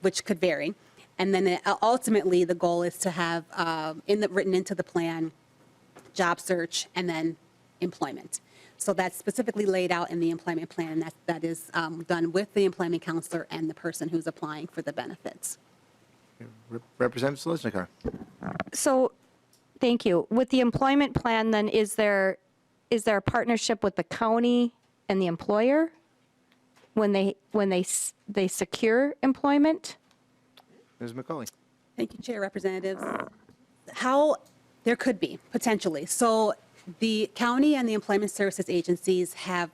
which could vary. And then ultimately, the goal is to have written into the plan, job search, and then employment. So that's specifically laid out in the employment plan, and that is done with the employment counselor and the person who's applying for the benefits. Representative Selesnikar. So, thank you. With the employment plan, then, is there a partnership with the county and the employer when they secure employment? Ms. McCauley. Thank you, Chair, Representatives. There could be, potentially. So the county and the employment services agencies have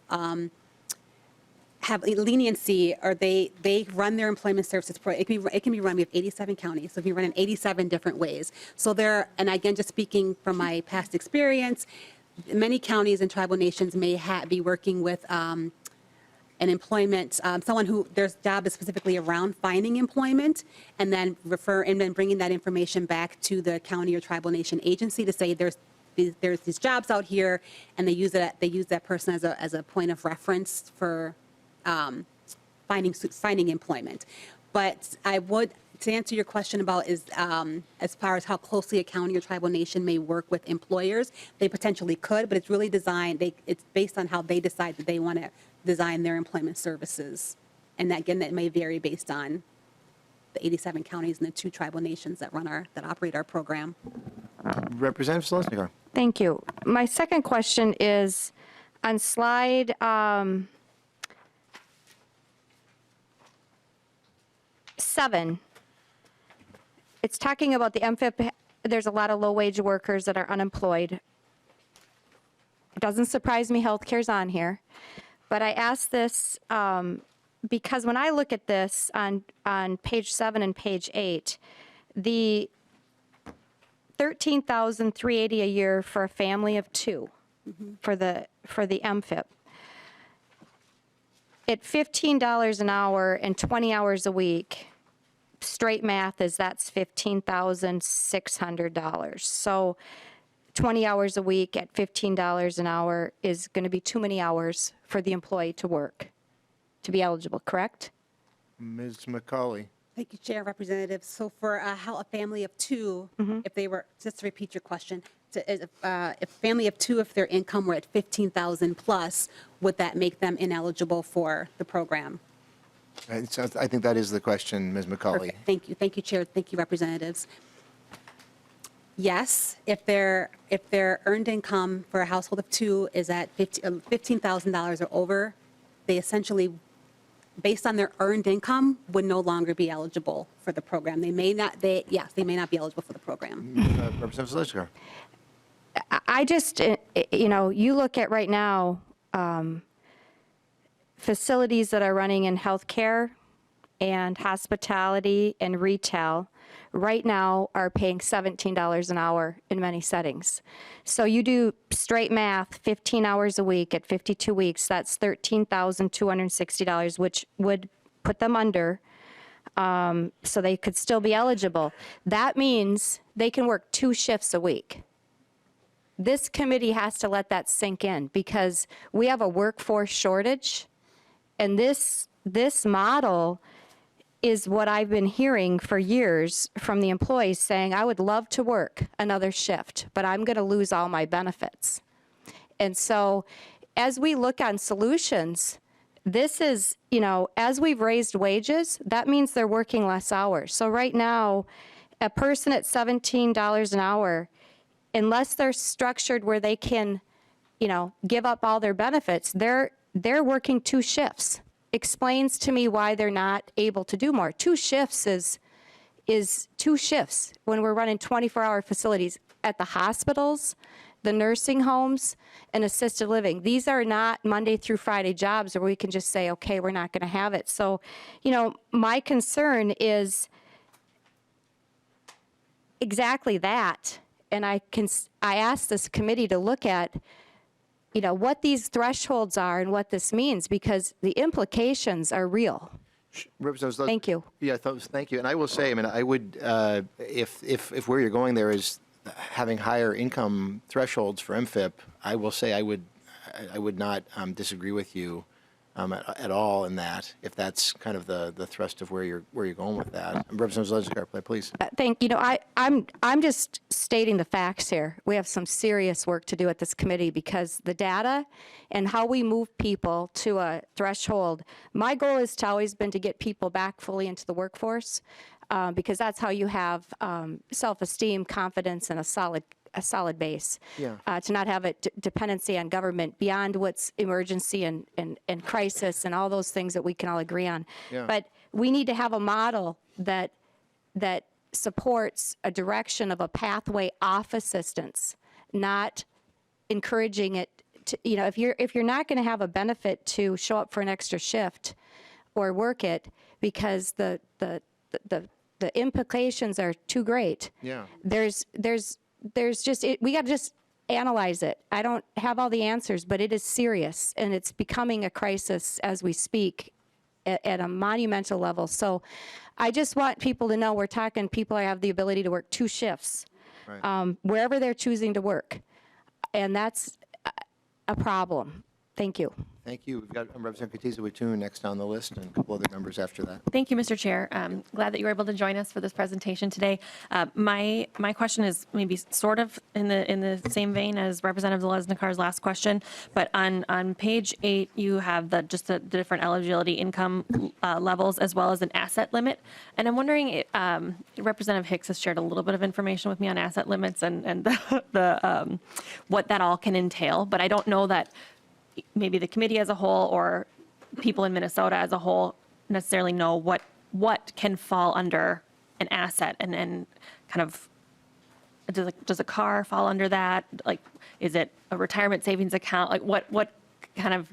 leniency, or they run their employment services program. It can be run. We have 87 counties, so we run in 87 different ways. So and again, just speaking from my past experience, many counties and tribal nations may be working with an employment, someone who their job is specifically around finding employment, and then bringing that information back to the county or tribal nation agency to say there's these jobs out here, and they use that person as a point of reference for finding employment. But to answer your question about as far as how closely a county or tribal nation may work with employers, they potentially could, but it's really it's based on how they decide that they want to design their employment services. And again, that may vary based on the 87 counties and the 2 tribal nations that operate our program. Representative Selesnikar. Thank you. My second question is on slide 7. It's talking about the MFIP. There's a lot of low-wage workers that are unemployed. It doesn't surprise me healthcare's on here, but I ask this because when I look at this on page 7 and page 8, the $13,380 a year for a family of 2 for the MFIP. At $15 an hour and 20 hours a week, straight math is that's $15,600. So 20 hours a week at $15 an hour is going to be too many hours for the employee to work, to be eligible, correct? Ms. McCauley. Thank you, Chair and Representative. So for a family of two, if they were, just to repeat your question, if family of two, if their income were at 15,000 plus, would that make them ineligible for the program? I think that is the question, Ms. McCauley. Perfect. Thank you. Thank you, Chair. Thank you, Representatives. Yes, if their earned income for a household of two is at $15,000 or over, they essentially, based on their earned income, would no longer be eligible for the program. They may not be eligible for the program. Representative Zalesnikar. I just, you look at right now, facilities that are running in healthcare and hospitality and retail right now are paying $17 an hour in many settings. So you do straight math, 15 hours a week at 52 weeks, that's $13,260, which would put them under, so they could still be eligible. That means they can work 2 shifts a week. This committee has to let that sink in because we have a workforce shortage, and this model is what I've been hearing for years from the employees saying, I would love to work another shift, but I'm going to lose all my benefits. And so as we look on solutions, this is, as we've raised wages, that means they're working less hours. So right now, a person at $17 an hour, unless they're structured where they can, give up all their benefits, they're working 2 shifts. Explains to me why they're not able to do more. 2 shifts is 2 shifts when we're running 24-hour facilities at the hospitals, the nursing homes, and assisted living. These are not Monday through Friday jobs where we can just say, okay, we're not going to have it. So, my concern is exactly that. And I asked this committee to look at what these thresholds are and what this means, because the implications are real. Representative Zalesnikar. Thank you. Yeah, thank you. And I will say, I would, if where you're going there is having higher income thresholds for MFIP, I will say I would not disagree with you at all in that, if that's kind of the thrust of where you're going with that. Representative Zalesnikar, please. I'm just stating the facts here. We have some serious work to do at this committee because the data and how we move people to a threshold, my goal has always been to get people back fully into the workforce because that's how you have self-esteem, confidence, and a solid base. Yeah. To not have a dependency on government beyond what's emergency and crisis and all those things that we can all agree on. Yeah. But we need to have a model that supports a direction of a pathway off assistance, not encouraging it to, if you're not going to have a benefit to show up for an extra shift or work it because the implications are too great. Yeah. There's just, we got to just analyze it. I don't have all the answers, but it is serious, and it's becoming a crisis as we speak at a monumental level. So I just want people to know we're talking people who have the ability to work 2 shifts, Right. wherever they're choosing to work. And that's a problem. Thank you. Thank you. We've got Representative Katiza-Watun next on the list and a couple other members after that. Thank you, Mr. Chair. Glad that you were able to join us for this presentation today. My question is maybe sort of in the same vein as Representative Zalesnikar's last question, but on page 8 you have the different eligibility income levels as well as an asset limit, and I'm wondering, Representative Hicks has shared a little bit of information with me on asset limits and the what that all can entail, but I don't know that maybe the committee as a whole or people in Minnesota as a whole necessarily know what can fall under an asset and kind of does a car fall under that? Like, is it a retirement savings account? Like what kind of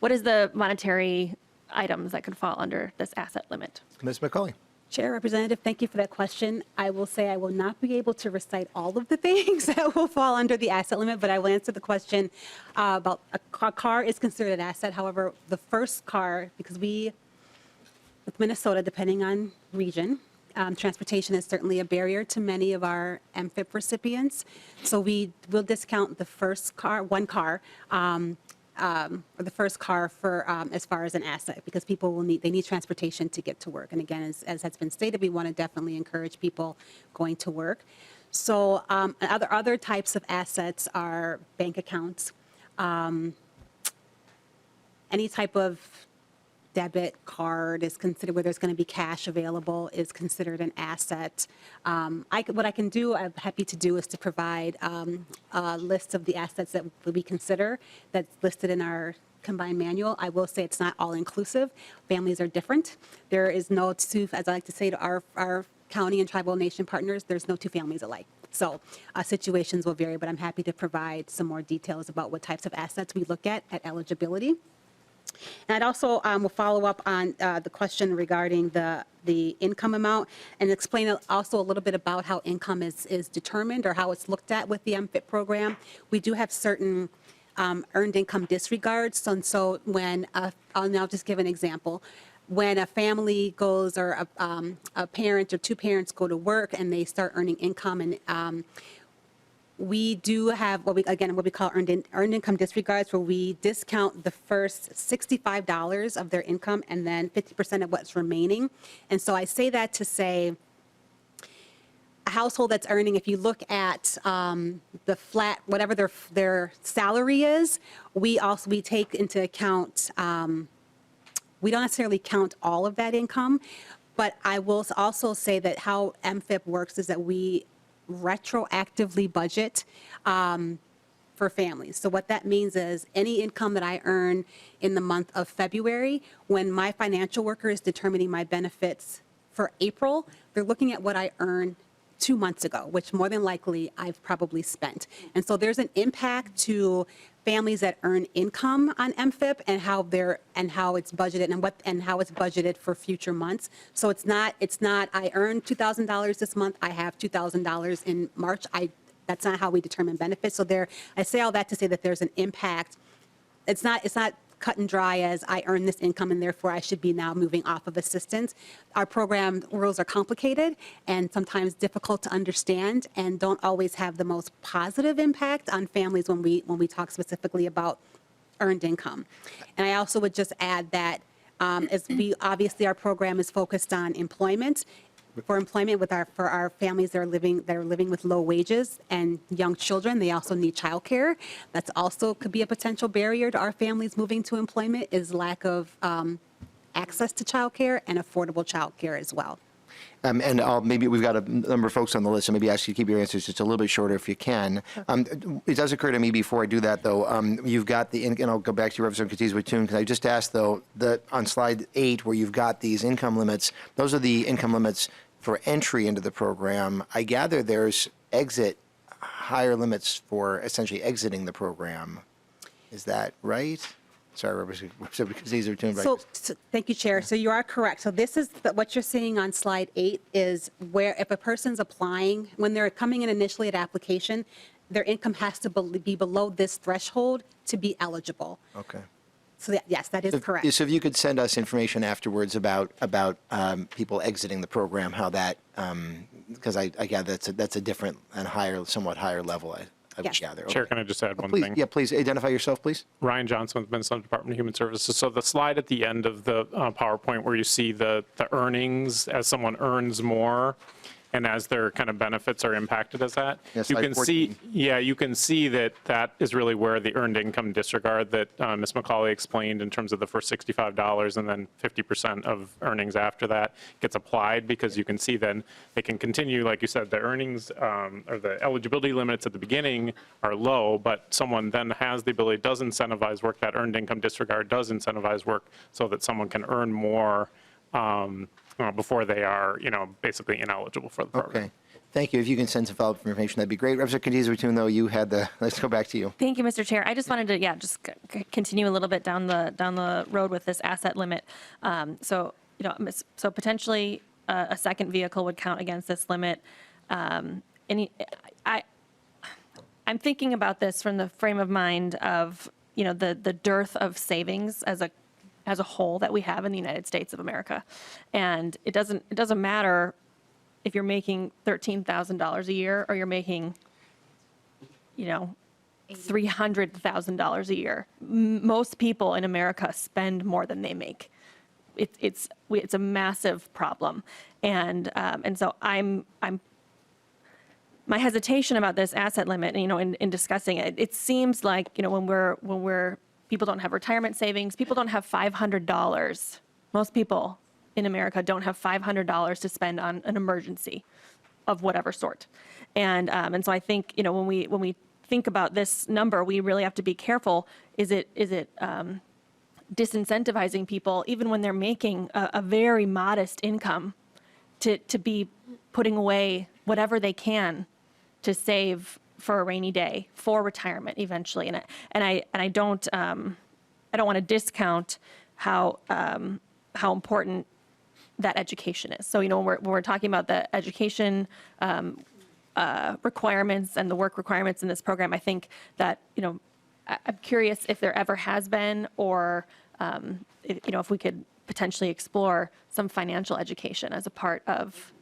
what is the monetary items that could fall under this asset limit? Ms. McCauley. Chair, Representative, thank you for that question. I will say I will not be able to recite all of the things that will fall under the asset limit, but I will answer the question about a car is considered an asset. However, the first car, because with Minnesota, depending on region, transportation is certainly a barrier to many of our MFIP recipients. So we will discount the first car, one car, or the first car for as far as an asset, because people they need transportation to get to work. And again, as has been stated, we want to definitely encourage people going to work. So other types of assets are bank accounts, any type of debit card is considered, where there's going to be cash available, is considered an asset. What I can do, I'm happy to do, is to provide a list of the assets that we consider that's listed in our combined manual. I will say it's not all inclusive. Families are different. There is no two, as I like to say to our county and tribal nation partners, there's no two families alike. So situations will vary, but I'm happy to provide some more details about what types of assets we look at eligibility. And I'd also will follow up on the question regarding the income amount and explain also a little bit about how income is determined or how it's looked at with the MFIP program. We do have certain earned income disregards. And so when, I'll now just give an example. When a family goes, or a parent or two parents go to work and they start earning income, and we do have what we call earned income disregards, where we discount the first $65 of their income and then 50% of what's remaining. And so I say that to say a household that's earning, if you look at the flat, whatever their salary is, we take into account, we don't necessarily count all of that income, but I will also say that how MFIP works is that we retroactively budget for families. So what that means is any income that I earn in the month of February, when my financial worker is determining my benefits for April, they're looking at what I earned 2 months ago, which more than likely I've probably spent. And so there's an impact to families that earn income on MFIP and how it's budgeted and how it's budgeted for future months. So it's not I earned $2,000 this month, I have $2,000 in March. That's not how we determine benefits. So I say all that to say that there's an impact. It's not cut and dry as I earn this income and therefore I should be now moving off of assistance. Our program rules are complicated and sometimes difficult to understand and don't always have the most positive impact on families when we talk specifically about earned income. And I also would just add that obviously our program is focused on employment. For employment for our families that are living with low wages and young children, they also need childcare. That's also could be a potential barrier to our families moving to employment, is lack of access to childcare and affordable childcare as well. And maybe we've got a number of folks on the list, so maybe ask you to keep your answers just a little bit shorter if you can. It does occur to me before I do that, though, you've got and I'll go back to you, Representative Katiz-Watun, because I just asked, though, that on slide 8, where you've got these income limits, those are the income limits for entry into the program. I gather there's higher limits for essentially exiting the program. Is that right? Sorry, Representative Katiz-Watun. So thank you, Chair. So you are correct. So this is what you're seeing on slide 8 is where if a person's applying, when they're coming in initially at application, their income has to be below this threshold to be eligible. Okay. So yes, that is correct. So if you could send us information afterwards about people exiting the program, how that, because I gather that's a different and somewhat higher level, I would gather. Chair, can I just add one please, thing? Yeah, please identify yourself, please. Ryan Johnson with Minnesota Department of Human Services. So the slide at the end of the PowerPoint where you see the earnings as someone earns more and as their kind of benefits are impacted as that, Yes, you slide can 14. you can see that is really where the earned income disregard that Ms. McCauley explained in terms of the first $65 and then 50% of earnings after that gets applied, because you can see then they can continue, like you said, the earnings or the eligibility limits at the beginning are low, but someone then has the ability, does incentivize work, that earned income disregard does incentivize work so that someone can earn more before they are, basically ineligible for the program. Okay. Thank you. If you can send some follow-up information, that'd be great. Representative Katiz-Watun, though, you had let's go back to you. Thank you, Mr. Chair. I just wanted to, just continue a little bit down the road with this asset limit. So potentially a second vehicle would count against this limit. I'm thinking about this from the frame of mind of, the dearth of savings as a whole that we have in the United States of America. And it doesn't matter if you're making $13,000 a year or you're making, $300,000 a year. Most people in America spend more than they make. It's a massive problem, and so my hesitation about this asset limit, in discussing it, it seems like, when people don't have retirement savings, people don't have $500. Most people in America don't have $500 to spend on an emergency of whatever sort. And so I think, when we think about this number, we really have to be careful. Is it disincentivizing people, even when they're making a very modest income, to be putting away whatever they can to save for a rainy day, for retirement eventually? And I don't want to discount how important that education is. So, when we're talking about the education requirements and the work requirements in this program, I think that, I'm curious if there ever has been, or if we could potentially explore some financial education as a part of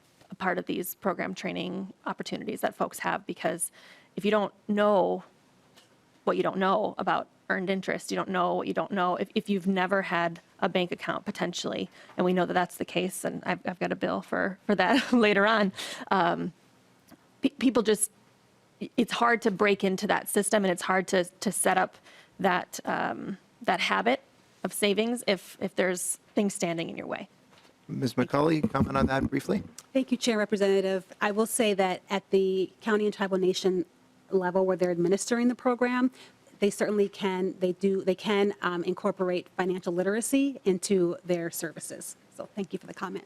these program training opportunities that folks have. Because if you don't know what you don't know about earned interest, you don't know what you don't know. If you've never had a bank account potentially, and we know that that's the case, and I've got a bill for that later on, people just, it's hard to break into that system, and it's hard to set up that habit of savings if there's things standing in your way. Ms. McCauley, comment on that briefly? Thank you, Chair Representative. I will say that at the county and tribal nation level where they're administering the program, they certainly can, they can incorporate financial literacy into their services. So thank you for the comment.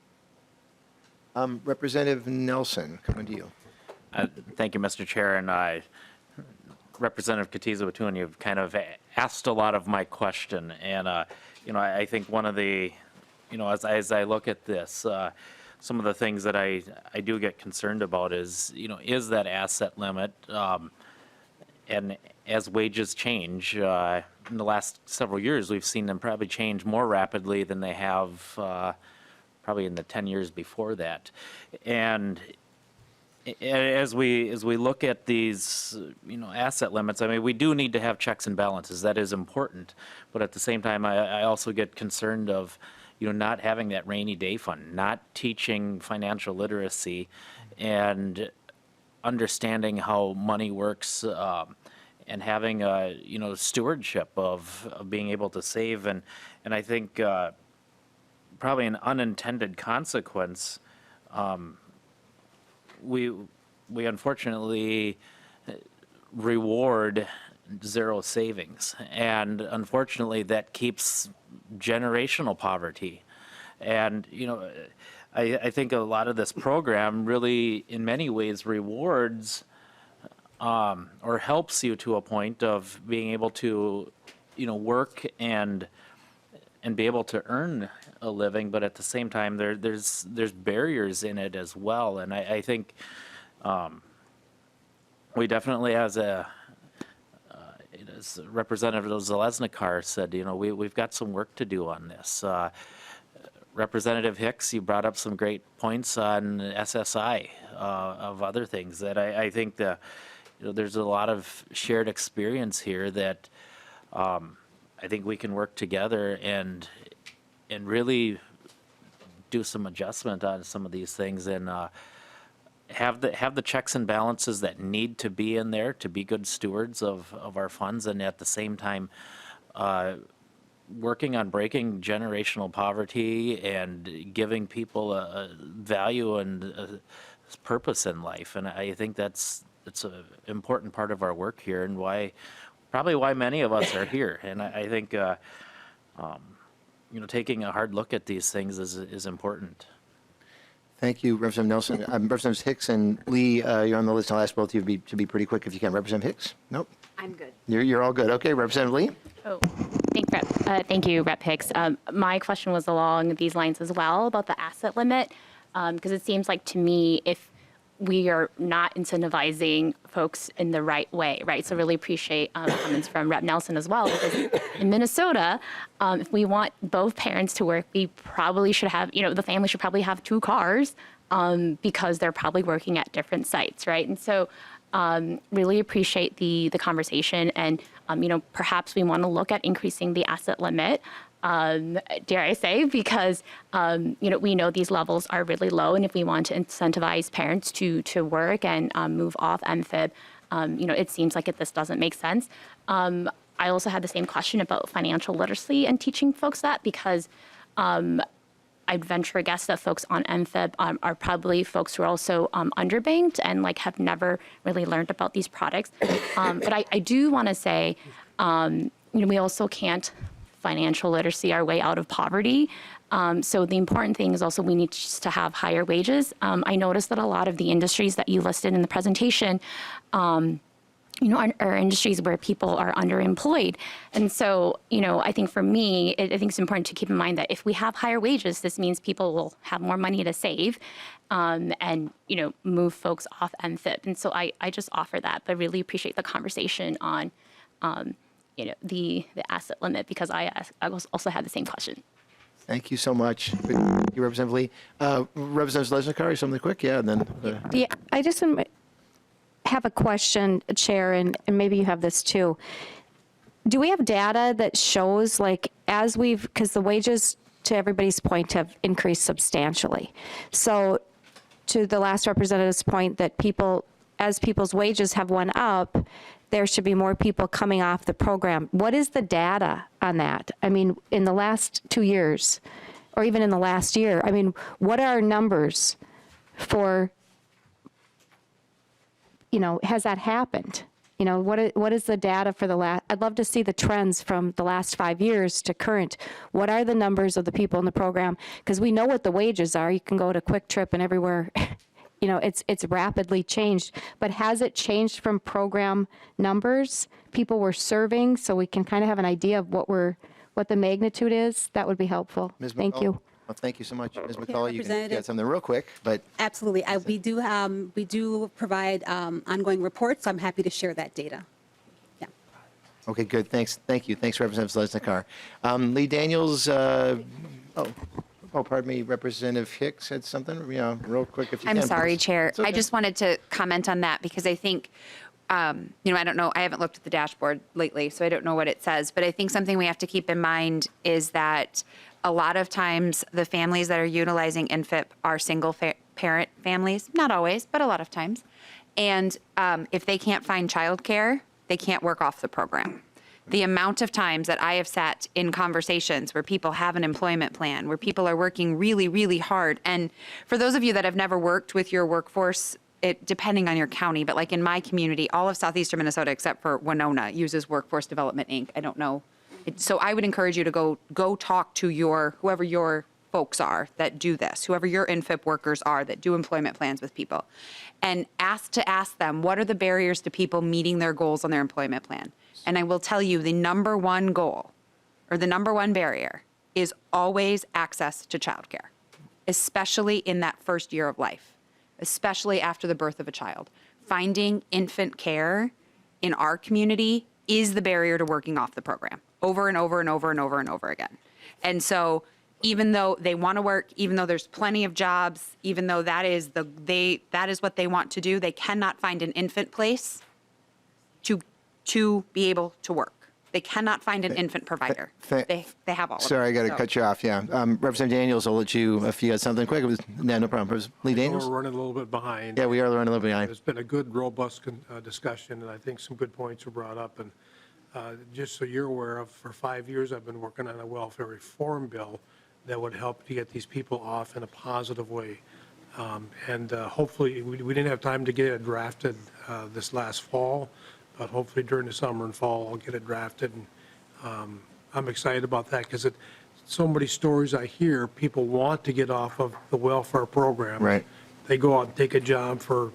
Representative Nelson, coming to you. Thank you, Mr. Chair, and Representative Katiza-Watun, you've kind of asked a lot of my question, and I think one of the, as I look at this, some of the things that I do get concerned about is that asset limit, and as wages change, in the last several years, we've seen them probably change more rapidly than they have probably in the 10 years before that. And as we look at these, asset limits, I mean, we do need to have checks and balances. That is important. But at the same time, I also get concerned of, not having that rainy day fund, not teaching financial literacy and understanding how money works, and having a, stewardship of being able to save. And I think probably an unintended consequence, we unfortunately reward zero savings, and unfortunately that keeps generational poverty. And I think a lot of this program really in many ways rewards or helps you to a point of being able to work and be able to earn a living, but at the same time there's barriers in it as well. And I think we definitely, as Representative Zalesnikar said, we've got some work to do on this. Representative Hicks, you brought up some great points on SSI, of other things that I think there's a lot of shared experience here that I think we can work together and really do some adjustment on some of these things, and have the checks and balances that need to be in there to be good stewards of our funds, and at the same time working on breaking generational poverty and giving people a value and a purpose in life. And I think it's an important part of our work here, and probably why many of us are here. And I think taking a hard look at these things is important. Thank you, Representative Nelson. Representatives Hicks and Lee, you're on the list. I'll ask both of you to be pretty quick if you can. Representative Hicks? Nope. I'm good. You're all good. Okay, Representative Lee? Oh, thank you, Rep. Hicks. My question was along these lines as well about the asset limit, because it seems like to me if we are not incentivizing folks in the right way, right? So really appreciate comments from Rep. Nelson as well, because in Minnesota, if we want both parents to work, we probably should have, the family should probably have 2 cars because they're probably working at different sites, right? And so really appreciate the conversation, and perhaps we want to look at increasing the asset limit. Dare I say, because, we know these levels are really low, and if we want to incentivize parents to work and move off MFIB, it seems like this doesn't make sense. I also had the same question about financial literacy and teaching folks that, because I'd venture a guess that folks on MFIB are probably folks who are also underbanked and have never really learned about these products. But I do want to say, we also can't financial literacy our way out of poverty. So the important thing is also we need to have higher wages. I noticed that a lot of the industries that you listed in the presentation, are industries where people are underemployed. And so, I think for me, I think it's important to keep in mind that if we have higher wages, this means people will have more money to save and, move folks off MFIP. And so I just offer that, but really appreciate the conversation on, the asset limit, because I also had the same question. Thank you so much. Thank you, Representative Lee. Representative Lesniak, something quick? Yeah, and then. Yeah, I just have a question, Chair, and maybe you have this too. Do we have data that shows, because the wages, to everybody's point, have increased substantially. So to the last representative's point that as people's wages have went up, there should be more people coming off the program. What is the data on that? I mean, in the last 2 years, or even in the last year, what are our numbers for, has that happened? What is the data for the last, I'd love to see the trends from the last 5 years to current. What are the numbers of the people in the program? Because we know what the wages are. You can go to Quick Trip and everywhere. It's rapidly changed, but has it changed from program numbers people were serving, so we can kind of have an idea of what the magnitude is? That would be helpful. Ms. Thank McCullough? you. Well, thank you so much. Ms. McCullough, you can Representative. get something real quick, but. Absolutely. We do provide ongoing reports, so I'm happy to share that data. Yeah. Okay, good. Thanks. Thank you. Thanks, Representative Lesniak. Lee Daniels, pardon me, Representative Hicks had something, real quick if you can. I'm sorry, please. Chair. It's okay. I just wanted to comment on that because I think, I don't know, I haven't looked at the dashboard lately, so I don't know what it says, but I think something we have to keep in mind is that a lot of times the families that are utilizing NFIP are single parent families, not always, but a lot of times. And if they can't find childcare, they can't work off the program. The amount of times that I have sat in conversations where people have an employment plan, where people are working really, really hard. And for those of you that have never worked with your workforce, depending on your county, but in my community, all of southeastern Minnesota except for Winona uses Workforce Development, Inc. I don't know. So I would encourage you to go talk to whoever your folks are that do this, whoever your NFIP workers are that do employment plans with people, and ask them, what are the barriers to people meeting their goals on their employment plan? And I will tell you the number one goal or the number one barrier is always access to childcare, especially in that first year of life, especially after the birth of a child. Finding infant care in our community is the barrier to working off the program over and over and over and over and over again. And so even though they want to work, even though there's plenty of jobs, even though that is what they want to do, they cannot find an infant place to be able to work. They cannot find an infant provider. They have all of them. Sorry, I got to cut you off, yeah. Representative Daniels, I'll let you, if you had something quick. No problem. Lee Daniels? We're running a little bit behind. Yeah, we are running a little behind. It's been a good, robust discussion, and I think some good points were brought up. And just so you're aware of, for 5 years, I've been working on a welfare reform bill that would help to get these people off in a positive way. And hopefully, we didn't have time to get it drafted this last fall, but hopefully during the summer and fall, I'll get it drafted. And I'm excited about that because so many stories I hear, people want to get off of the welfare program. Right. They go out and take a job for,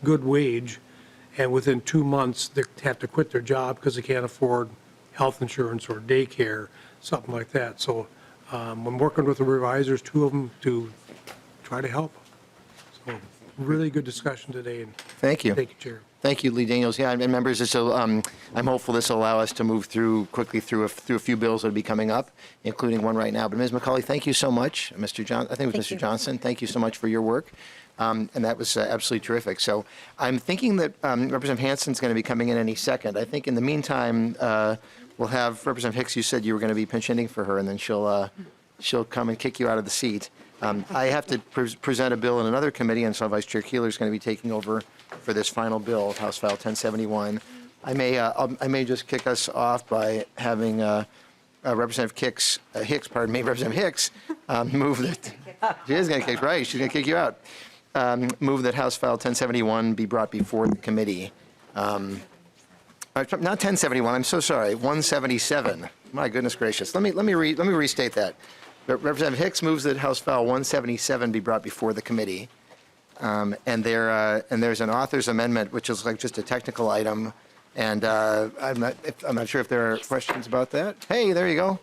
good wage, and within 2 months, they have to quit their job because they can't afford health insurance or daycare, something like that. So I'm working with the revisers, 2 of them, to try to help. So really good discussion today, and Thank you. thank you, Chair. Thank you, Lee Daniels. Yeah, and members, this will, I'm hopeful this will allow us to move quickly through a few bills that will be coming up, including one right now. But Ms. McCauley, thank you so much. Mr. John, I think it was Mr. Johnson, thank you so much for your work. And that was absolutely terrific. So I'm thinking that Representative Hanson's going to be coming in any second. I think in the meantime, we'll have Representative Hicks. You said you were going to be pinch hitting for her, and then she'll come and kick you out of the seat. I have to present a bill in another committee, and so Vice Chair Keeler is going to be taking over for this final bill, House File 1071. I may just kick us off by having Representative Hicks, Representative Hicks, move that. She is going to kick, right? She's going to kick you out. Move that House File 1071 be brought before the committee. Not 1071. I'm so sorry. 177. My goodness gracious. Let me restate that. Representative Hicks moves that House File 177 be brought before the committee. And there's an author's amendment, which is like just a technical item. And I'm not sure if there are questions about that. Hey, there you go.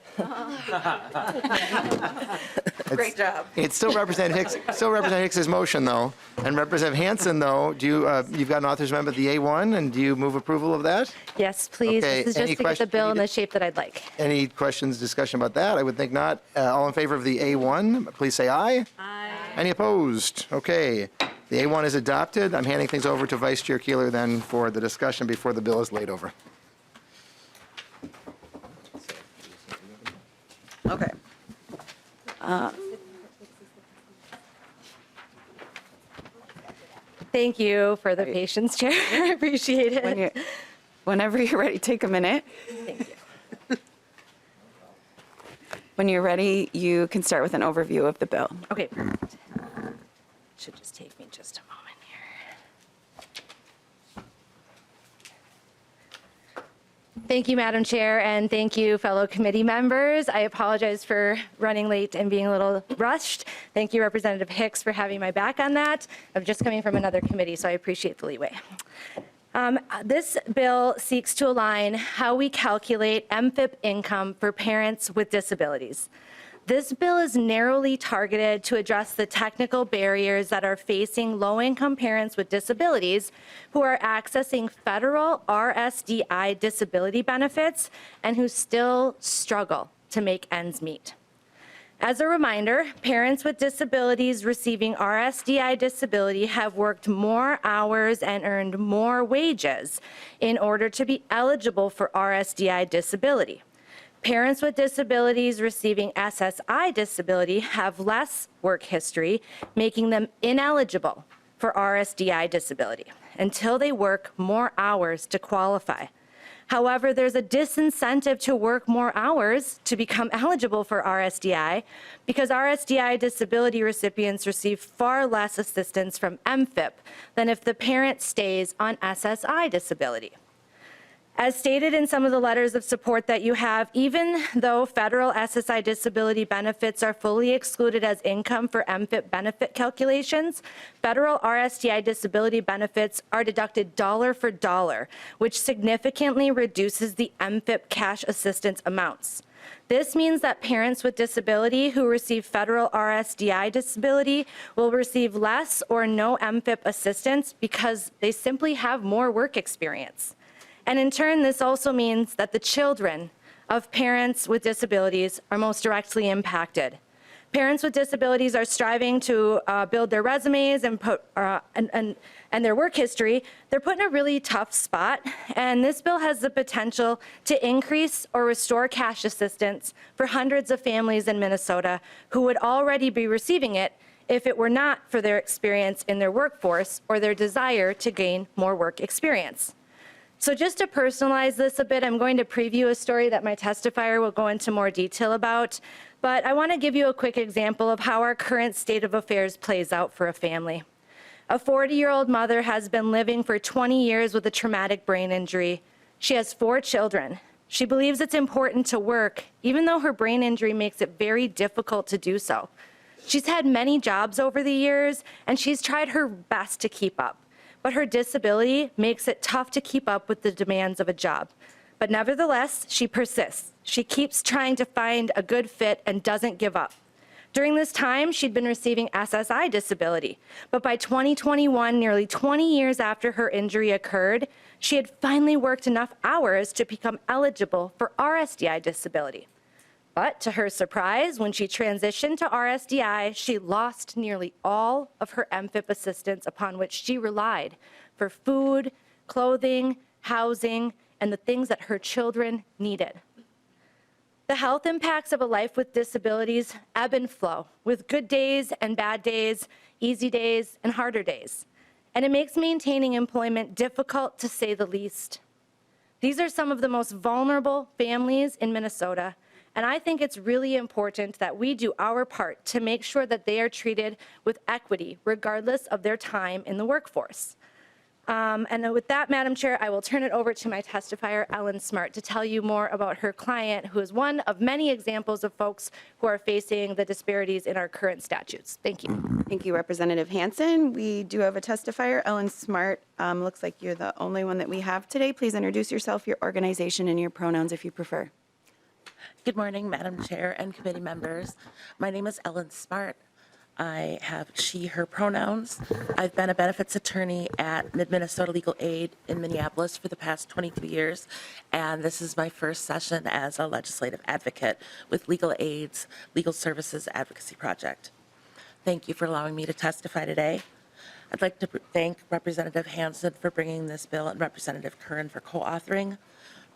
Great job. It's still Representative Hicks's motion, though. And Representative Hanson, though, you've got an author's amendment, the A1, and do you move approval of that? Yes, please. Okay, This is any just to get the bill in the shape that I'd like. Any questions, discussion about that? I would think not. All in favor of the A1, please say aye. Aye. Any opposed? Okay. The A1 is adopted. I'm handing things over to Vice Chair Keeler then for the discussion before the bill is laid over. Okay. Thank you for the patience, Chair. I appreciate it. Whenever you're ready, take a minute. Thank you. When you're ready, you can start with an overview of the bill. Okay, perfect. Should just take me just a moment here. Thank you, Madam Chair, and thank you, fellow committee members. I apologize for running late and being a little rushed. Thank you, Representative Hicks, for having my back on that. I'm just coming from another committee, so I appreciate the leeway. This bill seeks to align how we calculate MFIP income for parents with disabilities. This bill is narrowly targeted to address the technical barriers that are facing low-income parents with disabilities who are accessing federal RSDI disability benefits and who still struggle to make ends meet. As a reminder, parents with disabilities receiving RSDI disability have worked more hours and earned more wages in order to be eligible for RSDI disability. Parents with disabilities receiving SSI disability have less work history, making them ineligible for RSDI disability until they work more hours to qualify. However, there's a disincentive to work more hours to become eligible for RSDI because RSDI disability recipients receive far less assistance from MFIP than if the parent stays on SSI disability. As stated in some of the letters of support that you have, even though federal SSI disability benefits are fully excluded as income for MFIP benefit calculations, federal RSDI disability benefits are deducted dollar for dollar, which significantly reduces the MFIP cash assistance amounts. This means that parents with disability who receive federal RSDI disability will receive less or no MFIP assistance because they simply have more work experience. And in turn, this also means that the children of parents with disabilities are most directly impacted. Parents with disabilities are striving to build their resumes and their work history. They're put in a really tough spot, and this bill has the potential to increase or restore cash assistance for hundreds of families in Minnesota who would already be receiving it if it were not for their experience in their workforce or their desire to gain more work experience. So just to personalize this a bit, I'm going to preview a story that my testifier will go into more detail about, but I want to give you a quick example of how our current state of affairs plays out for a family. A 40-year-old mother has been living for 20 years with a traumatic brain injury. She has 4 children. She believes it's important to work, even though her brain injury makes it very difficult to do so. She's had many jobs over the years, and she's tried her best to keep up. But her disability makes it tough to keep up with the demands of a job. But nevertheless, she persists. She keeps trying to find a good fit and doesn't give up. During this time, she'd been receiving SSI disability, but by 2021, nearly 20 years after her injury occurred, she had finally worked enough hours to become eligible for RSDI disability. But to her surprise, when she transitioned to RSDI, she lost nearly all of her MFIP assistance upon which she relied for food, clothing, housing, and the things that her children needed. The health impacts of a life with disabilities ebb and flow, with good days and bad days, easy days and harder days. And it makes maintaining employment difficult, to say the least. These are some of the most vulnerable families in Minnesota, and I think it's really important that we do our part to make sure that they are treated with equity, regardless of their time in the workforce. And with that, Madam Chair, I will turn it over to my testifier, Ellen Smart, to tell you more about her client, who is one of many examples of folks who are facing the disparities in our current statutes. Thank you. Thank you, Representative Hanson. We do have a testifier, Ellen Smart. Looks like you're the only one that we have today. Please introduce yourself, your organization, and your pronouns if you prefer. Good morning, Madam Chair and committee members. My name is Ellen Smart. I have she, her pronouns. I've been a benefits attorney at Mid-Minnesota Legal Aid in Minneapolis for the past 22 years, and this is my first session as a legislative advocate with Legal Aid's Legal Services Advocacy Project. Thank you for allowing me to testify today. I'd like to thank Representative Hanson for bringing this bill and Representative Curran for co-authoring.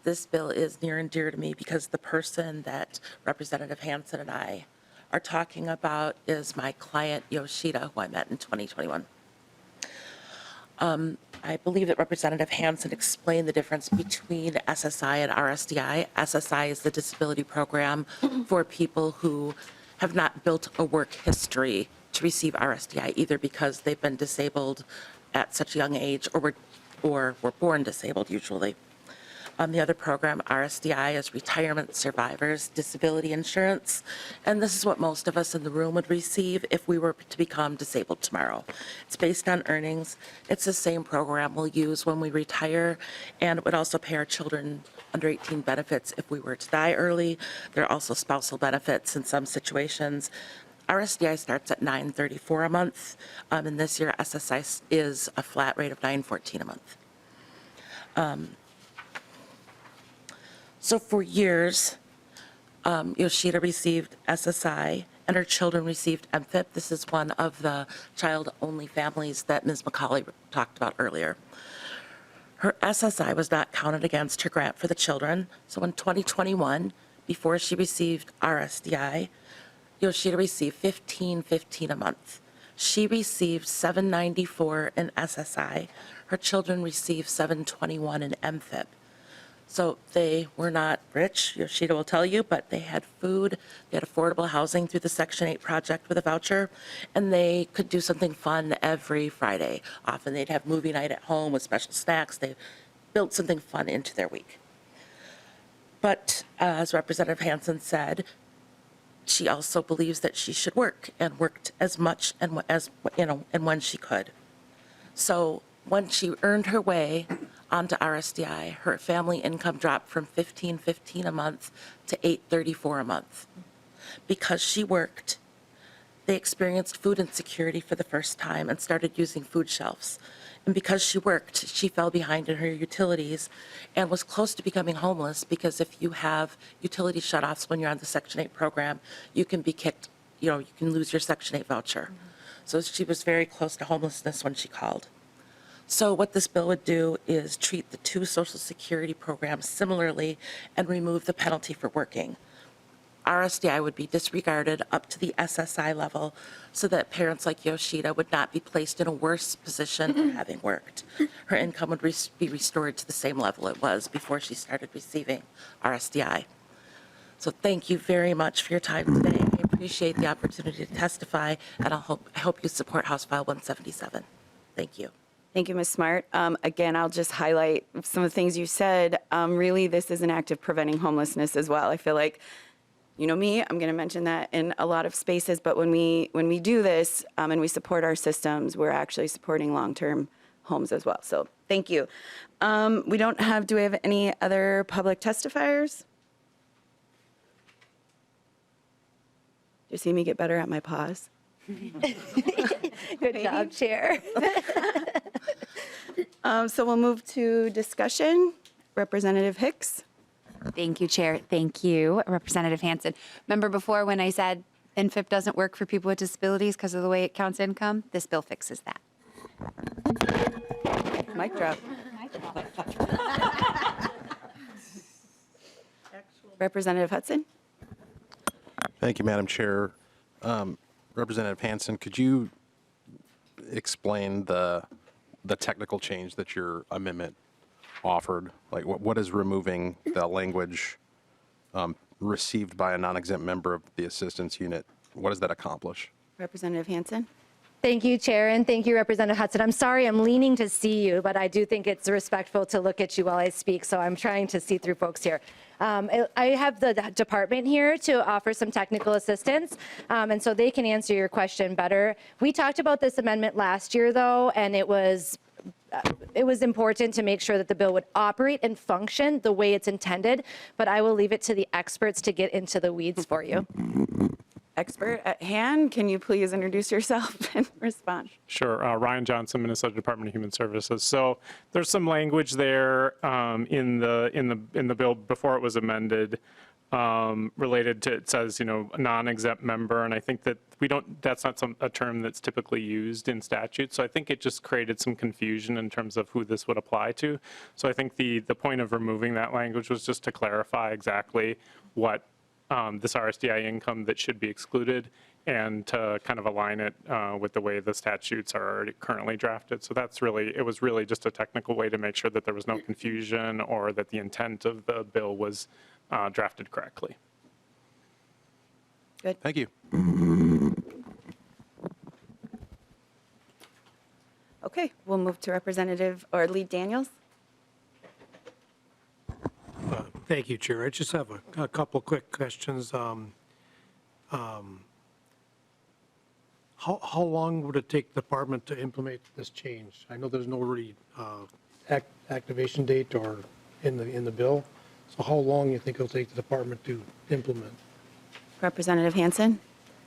This bill is near and dear to me because the person that Representative Hanson and I are talking about is my client, Yoshida, who I met in 2021. I believe that Representative Hanson explained the difference between SSI and RSDI. SSI is the disability program for people who have not built a work history to receive RSDI, either because they've been disabled at such a young age or were born disabled usually. The other program, RSDI, is Retirement Survivors Disability Insurance, and this is what most of us in the room would receive if we were to become disabled tomorrow. It's based on earnings. It's the same program we'll use when we retire, and it would also pay our children under 18 benefits if we were to die early. There are also spousal benefits in some situations. RSDI starts at $934 a month, and this year SSI is a flat rate of $914 a month. So for years, Yoshida received SSI and her children received MFIP. This is one of the child-only families that Ms. McCauley talked about earlier. Her SSI was not counted against her grant for the children. So in 2021, before she received RSDI, Yoshida received $15.15 a month. She received $794 in SSI. Her children received $721 in MFIP. So they were not rich, Yoshida will tell you, but they had food, they had affordable housing through the Section 8 project with a voucher, and they could do something fun every Friday. Often they'd have movie night at home with special snacks. They built something fun into their week. But as Representative Hanson said, she also believes that she should work and worked as much and when she could. So when she earned her way onto RSDI, her family income dropped from $15.15 a month to $8.34 a month. Because she worked, they experienced food insecurity for the first time and started using food shelves. And because she worked, she fell behind in her utilities and was close to becoming homeless, because if you have utility shutoffs when you're on the Section 8 program, you can be kicked, you can lose your Section 8 voucher. So she was very close to homelessness when she called. So what this bill would do is treat the two Social Security programs similarly and remove the penalty for working. RSDI would be disregarded up to the SSI level so that parents like Yoshida would not be placed in a worse position for having worked. Her income would be restored to the same level it was before she started receiving RSDI. So thank you very much for your time today. I appreciate the opportunity to testify, and I hope you support House File 177. Thank you. Thank you, Ms. Smart. Again, I'll just highlight some of the things you said. Really, this is an act of preventing homelessness as well. I feel like, you know me, I'm going to mention that in a lot of spaces, but when we do this and we support our systems, we're actually supporting long-term homes as well. So thank you. Do we have any other public testifiers? You see me get better at my pause? Good job, Chair. So we'll move to discussion. Representative Hicks. Thank you, Chair. Thank you, Representative Hanson. Remember before when I said NFIP doesn't work for people with disabilities because of the way it counts income? This bill fixes that. Mic drop. Representative Hudson. Thank you, Madam Chair. Representative Hanson, could you explain the technical change that your amendment offered? Like, what is removing the language received by a non-exempt member of the assistance unit? What does that accomplish? Representative Hanson. Thank you, Chair, and thank you, Representative Hudson. I'm sorry I'm leaning to see you, but I do think it's respectful to look at you while I speak, so I'm trying to see through folks here. I have the department here to offer some technical assistance, and so they can answer your question better. We talked about this amendment last year, though, and it was important to make sure that the bill would operate and function the way it's intended, but I will leave it to the experts to get into the weeds for you. Expert at hand, can you please introduce yourself and respond? Sure. Ryan Johnson, Minnesota Department of Human Services. So there's some language there in the bill before it was amended related to, it says, a non-exempt member, and I think that that's not a term that's typically used in statute. So I think it just created some confusion in terms of who this would apply to. So I think the point of removing that language was just to clarify exactly what this RSDI income that should be excluded, and to kind of align it with the way the statutes are already currently drafted. So it was really just a technical way to make sure that there was no confusion or that the intent of the bill was drafted correctly. Good. Thank you. Okay, we'll move to Representative or Lead Daniels. Thank you, Chair. I just have a couple quick questions. How long would it take the department to implement this change? I know there's no really activation date or in the bill. So how long do you think it'll take the department to implement? Representative Hanson.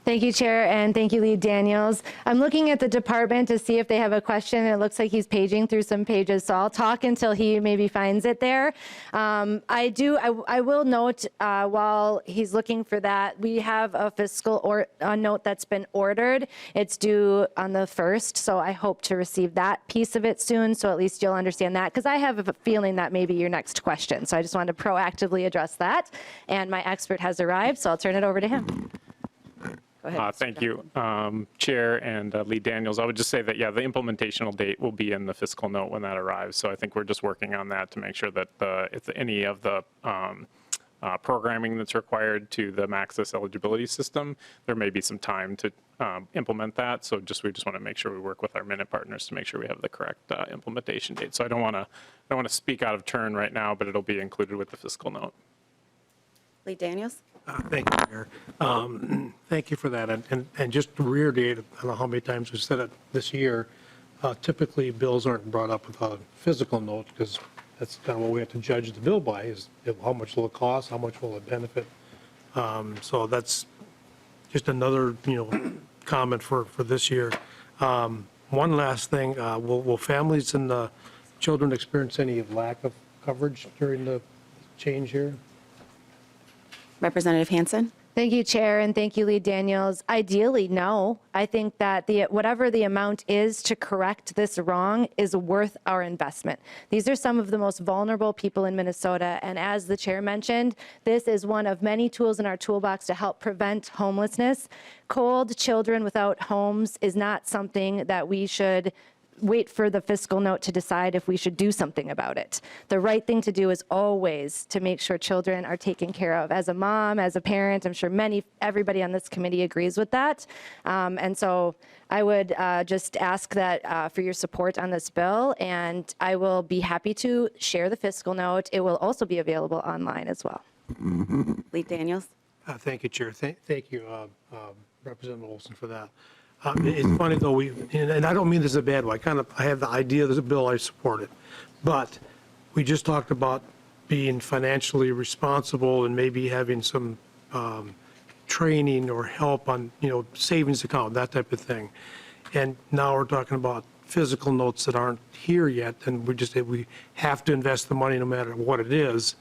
Thank you, Chair, and thank you, Lead Daniels. I'm looking at the department to see if they have a question. It looks like he's paging through some pages, so I'll talk until he maybe finds it there. I will note while he's looking for that, we have a fiscal note that's been ordered. It's due on the 1st, so I hope to receive that piece of it soon, so at least you'll understand that, because I have a feeling that may be your next question. So I just wanted to proactively address that, and my expert has arrived, so I'll turn it over to him. Go ahead. Thank you, Chair and Lead Daniels. I would just say that, the implementational date will be in the fiscal note when that arrives. So I think we're just working on that to make sure that if any of the programming that's required to the Maxis eligibility system, there may be some time to implement that. So we just want to make sure we work with our minute partners to make sure we have the correct implementation date. So I don't want to speak out of turn right now, but it'll be included with the fiscal note. Lead Daniels. Thank you, Mayor. Thank you for that. And just to reiterate, I don't know how many times we've said it this year, typically bills aren't brought up with a physical note because that's kind of what we have to judge the bill by is how much will it cost, how much will it benefit. So that's just another, comment for this year. One last thing, will families and children experience any lack of coverage during the change here? Representative Hanson. Thank you, Chair, and thank you, Lead Daniels. Ideally, no. I think that whatever the amount is to correct this wrong is worth our investment. These are some of the most vulnerable people in Minnesota, and as the Chair mentioned, this is one of many tools in our toolbox to help prevent homelessness. Cold children without homes is not something that we should wait for the fiscal note to decide if we should do something about it. The right thing to do is always to make sure children are taken care of. As a mom, as a parent, I'm sure everybody on this committee agrees with that. And so I would just ask that for your support on this bill, and I will be happy to share the fiscal note. It will also be available online as well. Lead Daniels. Thank you, Chair. Thank you, Representative Olson, for that. It's funny, though, and I don't mean this is a bad way. I have the idea there's a bill, I support it. But we just talked about being financially responsible and maybe having some training or help on, savings account, that type of thing. And now we're talking about physical notes that aren't here yet, and we have to invest the money no matter what it is.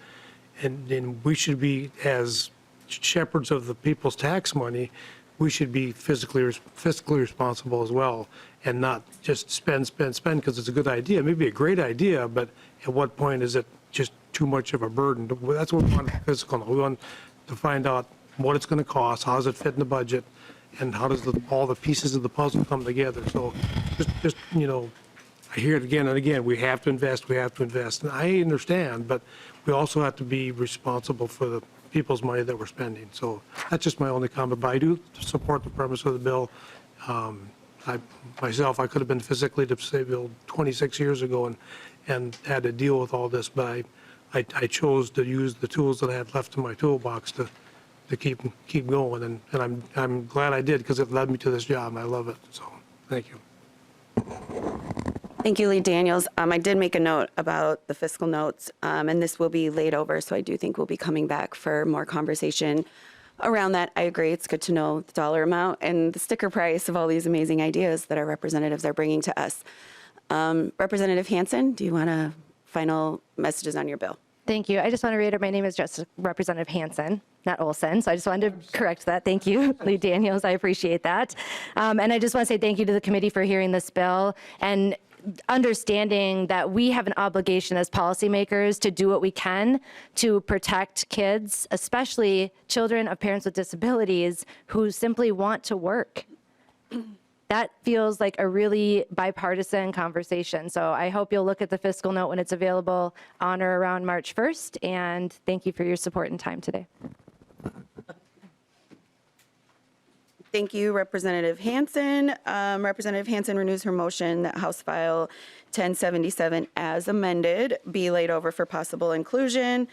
And then we should be, as shepherds of the people's tax money, we should be fiscally responsible as well, and not just spend, because it's a good idea. Maybe a great idea, but at what point is it just too much of a burden? That's what we want fiscal. We want to find out what it's going to cost, how does it fit in the budget, and how does all the pieces of the puzzle come together. So just I hear it again and again, we have to invest, And I understand, but we also have to be responsible for the people's money that we're spending. So that's just my only comment, but I do support the premise of the bill. I could have been physically disabled 26 years ago and had to deal with all this, but I chose to use the tools that I had left in my toolbox to keep going, and I'm glad I did, because it led me to this job, and I love it. So thank you. Thank you, Lee Daniels. I did make a note about the fiscal notes, and this will be laid over, so I do think we'll be coming back for more conversation around that. I agree, it's good to know the dollar amount and the sticker price of all these amazing ideas that our representatives are bringing to us. Representative Hanson, do you want to final messages on your bill? Thank you. I just want to reiterate, my name is just Representative Hanson, not Olson. So I just wanted to correct that. Thank you, Lee Daniels. I appreciate that. And I just want to say thank you to the committee for hearing this bill and understanding that we have an obligation as policymakers to do what we can to protect kids, especially children of parents with disabilities who simply want to work. That feels like a really bipartisan conversation. So I hope you'll look at the fiscal note when it's available on or around March 1st. And thank you for your support and time today. Thank you, Representative Hanson. Representative Hanson renews her motion that House File 1077 as amended be laid over for possible inclusion.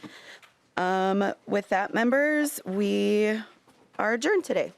With that, members, we are adjourned today.